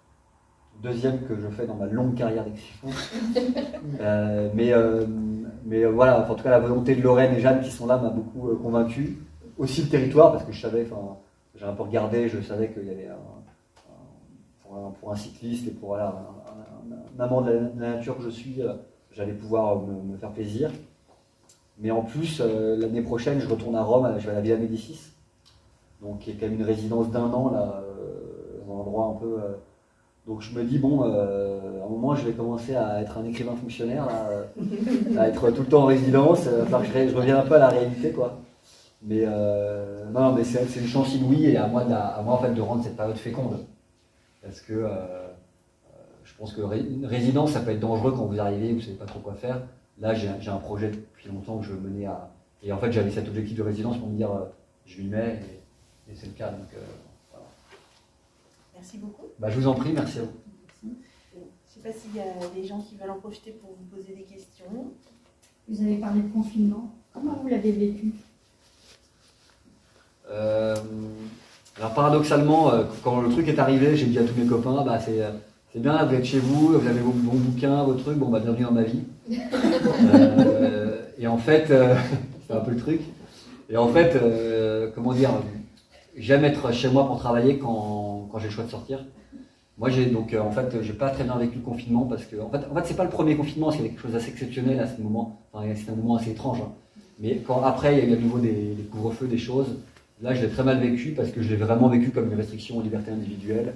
deuxième que je fais dans ma longue carrière d'écrivain. Mais voilà, en tout cas la volonté de Lorraine et Jeanne qui sont là m'a beaucoup convaincu. Aussi le territoire, parce que je savais, j'ai un peu regardé, je savais qu'il y avait pour un cycliste et pour un amant de la nature que je suis, j'allais pouvoir me faire plaisir. Mais en plus, l'année prochaine, je retourne à Rome, je vais à la Villa Médicis, donc qui est quand même une résidence d'1 an, là, dans un endroit un peu... donc je me dis, bon, à un moment, je vais commencer à être un écrivain fonctionnaire, là, à être tout le temps en résidence, enfin, je reviens un peu à la réalité, quoi. Mais non, mais c'est une chance inouïe et à moi en fait, de rendre cette période féconde. Parce que je pense que une résidence, ça peut être dangereux quand vous arrivez, vous ne savez pas trop quoi faire. Là, j'ai un projet depuis longtemps que je veux mener à... Et en fait, j'avais cet objectif de résidence pour me dire, je m'y mets, et c'est le cas. Donc, voilà.
Merci beaucoup.
Je vous en prie, merci à vous.
Je ne sais pas s'il y a des gens qui veulent en profiter pour vous poser des questions.
Vous avez parlé de confinement. Comment vous l'avez vécu?
Alors paradoxalement, quand le truc est arrivé, j'ai dit à tous mes copains, c'est bien, vous êtes chez vous, vous avez vos bons bouquins, vos trucs, bienvenue dans ma vie. Et en fait, c'est un peu le truc. Et en fait, comment dire, j'aime être chez moi pour travailler quand j'ai le choix de sortir. Moi, j'ai pas très bien vécu le confinement parce que, en fait, c'est pas le premier confinement, parce qu'il y avait quelque chose d'assez exceptionnel à ce moment. Enfin, c'était un moment assez étrange. Hein. Mais après, il y a eu à nouveau des couvre-feux, des choses. Là, je l'ai très mal vécu parce que je l'ai vraiment vécu comme une restriction aux libertés individuelles,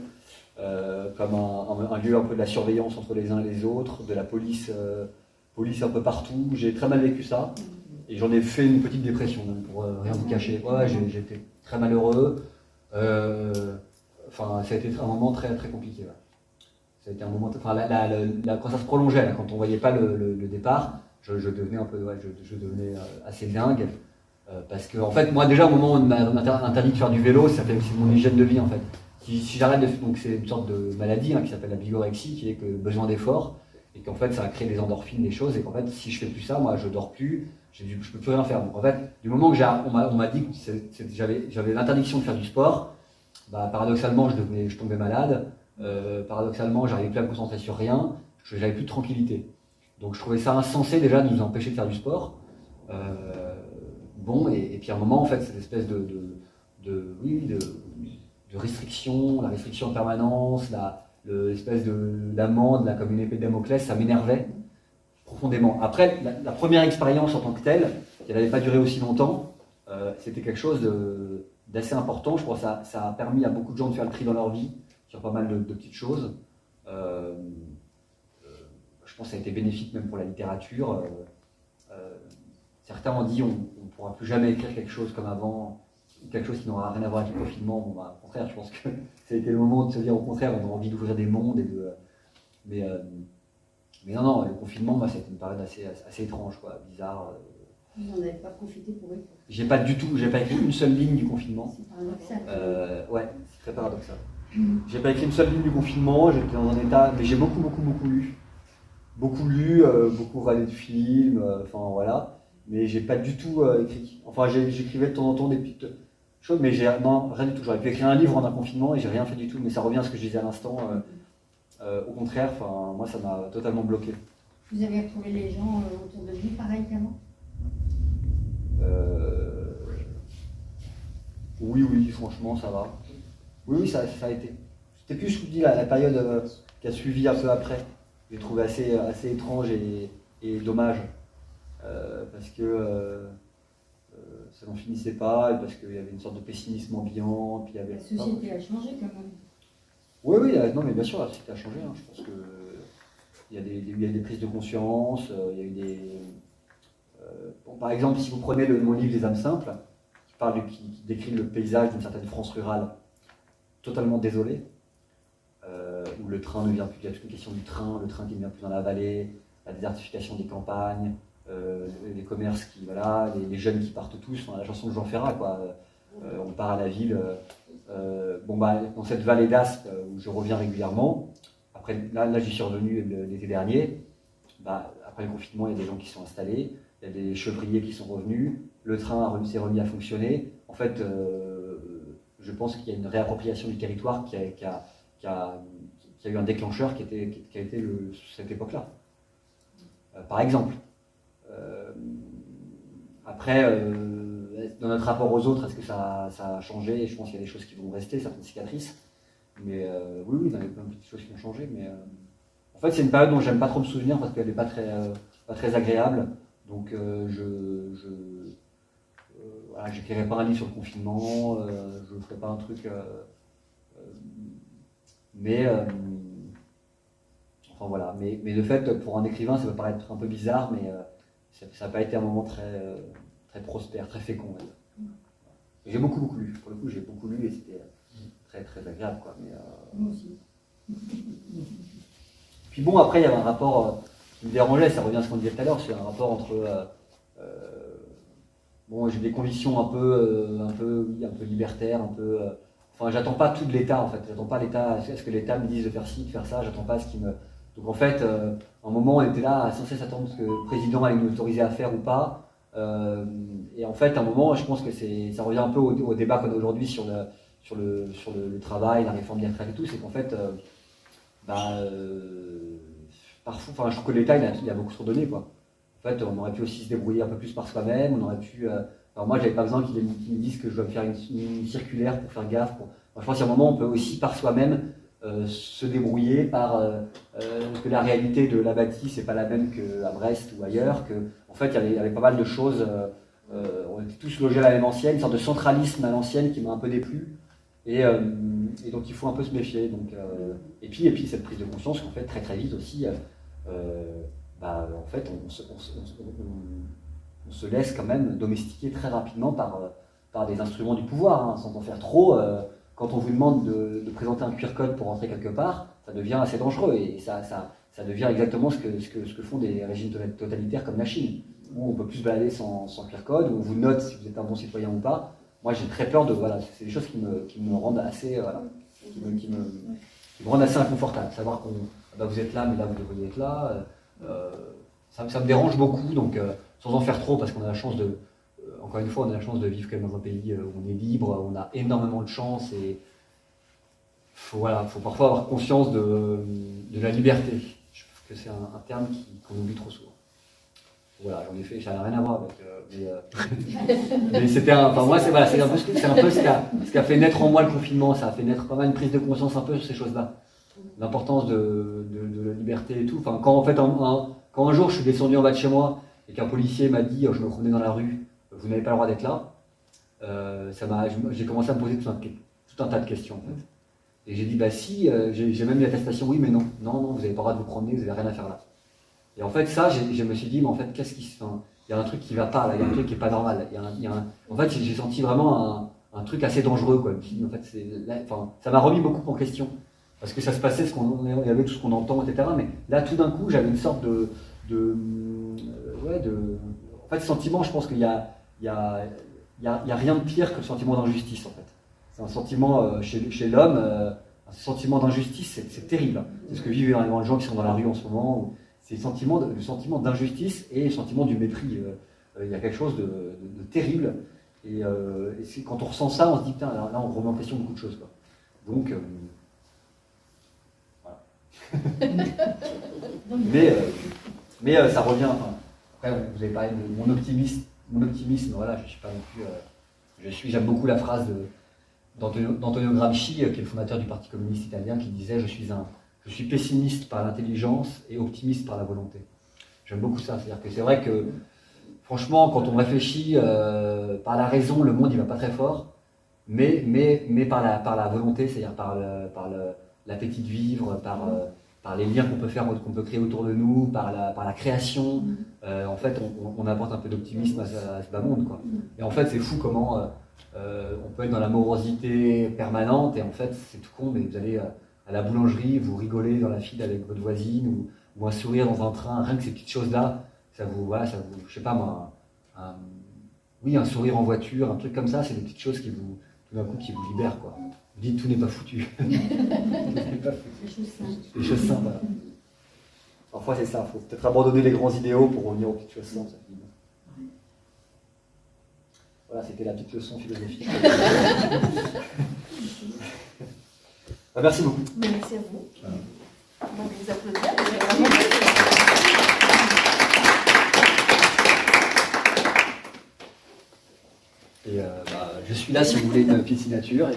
comme un lieu un peu de la surveillance entre les uns et les autres, de la police un peu partout. J'ai très mal vécu ça et j'en ai fait une petite dépression, même, pour rien vous cacher. Ouais, j'ai été très malheureux. Enfin, ça a été un moment très, très compliqué. Ouais. Ça a été un moment. Enfin, quand ça se prolongeait, là, quand on voyait pas le départ, je devenais un peu, ouais, je devenais assez dingue. Parce que, en fait, moi, déjà, au moment où on m'a interdit de faire du vélo, c'est mon hygiène de vie, en fait. Si j'arrête de. Donc, c'est une sorte de maladie qui s'appelle la bigorexie, qui est que besoin d'effort, et qu'en fait, ça a créé des endorphines, des choses, et qu'en fait, si je fais plus ça, moi, je dors plus, je peux plus rien faire. Donc, en fait, du moment que on m'a dit que j'avais l'interdiction de faire du sport, bah, paradoxalement, je tombais malade, paradoxalement, j'arrivais plus à me concentrer sur rien, j'avais plus de tranquillité. Donc, je trouvais ça insensé, déjà, de nous empêcher de faire du sport. Bon, et puis à un moment, en fait, cette espèce de restriction, la restriction en permanence, l'espèce d'amende, comme une épée de Damoclès, ça m'énervait profondément. Après, la première expérience en tant que telle, qui n'avait pas duré aussi longtemps, c'était quelque chose d'assez important. Je crois que ça a permis à beaucoup de gens de faire le tri dans leur vie sur pas mal de petites choses. Je pense que ça a été bénéfique même pour la littérature. Certains ont dit on ne pourra plus jamais écrire quelque chose comme avant, quelque chose qui n'aura rien à voir avec le confinement. Bon, bah, au contraire, je pense que ça a été le moment de se dire au contraire, on a envie d'ouvrir des mondes. Mais non, le confinement, moi, ça a été une période assez étrange, quoi, bizarre.
Vous n'en avez pas profité pour écrire?
J'ai pas écrit une seule ligne du confinement.
C'est paradoxal.
Ouais, c'est très paradoxal. J'ai pas écrit une seule ligne du confinement, j'étais dans un état, mais j'ai beaucoup lu. Beaucoup lu, beaucoup regardé de films, enfin voilà. Mais j'ai pas du tout écrit. Enfin, j'écrivais de temps en temps des petites choses, mais non, rien du tout. J'aurais pu écrire un livre en un confinement et j'ai rien fait du tout. Mais ça revient à ce que je disais à l'instant. Au contraire, moi, ça m'a totalement bloqué.
Vous avez retrouvé les gens autour de vous pareil qu'avant?
Oui, franchement, ça va. Oui, ça a été. C'était plus, je vous dis, la période qui a suivi un peu après. J'ai trouvé assez étrange et dommage. Parce que ça n'en finissait pas, et parce qu'il y avait une sorte de pessimisme ambiant. Puis il y avait...
La société a changé quand même.
Oui, non, mais bien sûr, la société a changé. Je pense qu'il y a eu des prises de conscience, il y a eu des... Bon, par exemple, si vous prenez mon livre Les âmes simples, qui décrit le paysage d'une certaine France rurale totalement désolée, où le train ne vient plus, il y a toute une question du train, le train qui ne vient plus dans la vallée, la désertification des campagnes, les commerces les jeunes qui partent tous, la chanson de Jean Ferrat, quoi. On part à la ville. Dans cette vallée d'Aspe où je reviens régulièrement, après là j'y suis revenu l'été dernier, après le confinement, il y a des gens qui sont installés, il y a des chevriers qui sont revenus, le train s'est remis à fonctionner. En fait, je pense qu'il y a une réappropriation du territoire qui a eu un déclencheur qui a été cette époque-là. Par exemple. Après, dans notre rapport aux autres, est-ce que ça a changé? Je pense qu'il y a des choses qui vont rester, certaines cicatrices. Mais oui, il y a plein de petites choses qui ont changé. Mais en fait, c'est une période dont j'aime pas trop me souvenir parce qu'elle n'est pas très agréable. Donc, j'écrirai pas un livre sur le confinement, je ne ferai pas un truc. Enfin voilà. Mais de fait, pour un écrivain, ça peut paraître un peu bizarre, mais ça n'a pas été un moment très prospère, très fécond. J'ai beaucoup lu. Pour le coup, j'ai beaucoup lu et c'était très agréable, quoi. Mais,
Moi aussi.
Puis bon, après, il y avait un rapport qui me dérangeait, ça revient à ce qu'on disait tout à l'heure, c'est un rapport entre... j'ai des convictions un peu libertaires, enfin, j'attends pas tout de l'État, en fait. J'attends pas l'État, est-ce que l'État me dise de faire ci, de faire ça, j'attends pas ce qui me... Donc en fait, à un moment, on était là sans cesse attendre ce que le président allait nous autoriser à faire ou pas. Et en fait, à un moment, je pense que ça revient un peu au débat qu'on a aujourd'hui sur le travail, la réforme des retraites et tout, c'est qu'en fait, parfois, je trouve que l'État, il a beaucoup trop donné, quoi. En fait, on aurait pu aussi se débrouiller un peu plus par soi-même, on aurait pu... alors moi, j'avais pas besoin qu'ils me disent que je dois me faire une circulaire pour faire gaffe. Je pense qu'à un moment, on peut aussi par soi-même se débrouiller que la réalité de la bâtie, c'est pas la même qu'à Brest ou ailleurs, que en fait, il y avait pas mal de choses On était tous logés à la même ancienne, une sorte de centralisme à l'ancienne qui m'a un peu déplu. Et donc il faut un peu se méfier. Donc, et puis cette prise de conscience qu'en fait très très vite aussi, en fait on se laisse quand même domestiquer très rapidement par des instruments du pouvoir, hein, sans en faire trop. Quand on vous demande de présenter un QR code pour rentrer quelque part, ça devient assez dangereux et ça devient exactement ce que font des régimes totalitaires comme la Chine, où on peut plus se balader sans QR code, où on vous note si vous êtes un bon citoyen ou pas. Moi, j'ai très peur de c'est des choses qui me rendent assez qui me rendent assez inconfortable. Savoir qu'on vous êtes là, mais là vous devriez être là. Ça me dérange beaucoup, donc sans en faire trop, parce qu'on a la chance encore une fois, on a la chance de vivre quand même dans un pays où on est libre, on a énormément de chance et faut parfois avoir conscience de la liberté. Je pense que c'est un terme qu'on oublie trop souvent. Voilà, j'en ai fait, ça n'a rien à voir avec. Mais c'était moi, c'est un peu ce qui a fait naître en moi le confinement. Ça a fait naître pas mal une prise de conscience un peu sur ces choses-là. L'importance de la liberté et tout. Enfin, quand un jour je suis descendu en bas de chez moi et qu'un policier m'a dit, je me promenais dans la rue, vous n'avez pas le droit d'être là, j'ai commencé à me poser tout un tas de questions en fait. Et j'ai dit, si, j'ai même eu l'attestation, oui, mais non, vous n'avez pas le droit de vous promener, vous n'avez rien à faire là. Et en fait, ça, je me suis dit, mais en fait, il y a un truc qui ne va pas là, il y a un truc qui n'est pas normal. En fait, j'ai senti vraiment un truc assez dangereux, quoi. En fait, ça m'a remis beaucoup en question. Parce que ça se passait, il y avait tout ce qu'on entend, etc. Mais là, tout d'un coup, j'avais une sorte en fait, sentiment, je pense qu'il y a rien de pire que le sentiment d'injustice, en fait. C'est un sentiment chez l'homme, un sentiment d'injustice, c'est terrible. C'est ce que vivent énormément de gens qui sont dans la rue en ce moment. C'est le sentiment d'injustice et le sentiment du mépris. Il y a quelque chose de terrible. Et quand on ressent ça, on se dit, putain, là, on remet en question beaucoup de choses, quoi. Donc, voilà. mais ça revient. Après, vous avez parlé de mon optimisme, voilà, je suis pas non plus. J'aime beaucoup la phrase d'Antonio Gramsci, qui est le fondateur du Parti communiste italien, qui disait je suis pessimiste par l'intelligence et optimiste par la volonté. J'aime beaucoup ça, c'est-à-dire que c'est vrai que franchement, quand on réfléchit par la raison, le monde il va pas très fort, mais par la volonté, c'est-à-dire par l'appétit de vivre, par les liens qu'on peut créer autour de nous, par la création. En fait, on apporte un peu d'optimisme à ce bas monde, quoi. Et en fait, c'est fou comment on peut être dans la morosité permanente, et en fait, c'est tout con, mais vous allez à la boulangerie, vous rigolez dans la file avec votre voisine, ou un sourire dans un train, rien que ces petites choses-là, ça vous, je sais pas moi, un sourire en voiture, un truc comme ça, c'est des petites choses tout d'un coup, qui vous libèrent, quoi. Vous dites, tout n'est pas foutu. Tout n'est pas foutu. Les choses simples, voilà. Parfois, c'est ça, il faut peut-être abandonner les grands idéaux pour revenir aux petites choses simples. Voilà, c'était la petite leçon philosophique. Merci beaucoup.
Merci à vous. Donc, vous applaudir.
Et je suis là si vous voulez une petite signature.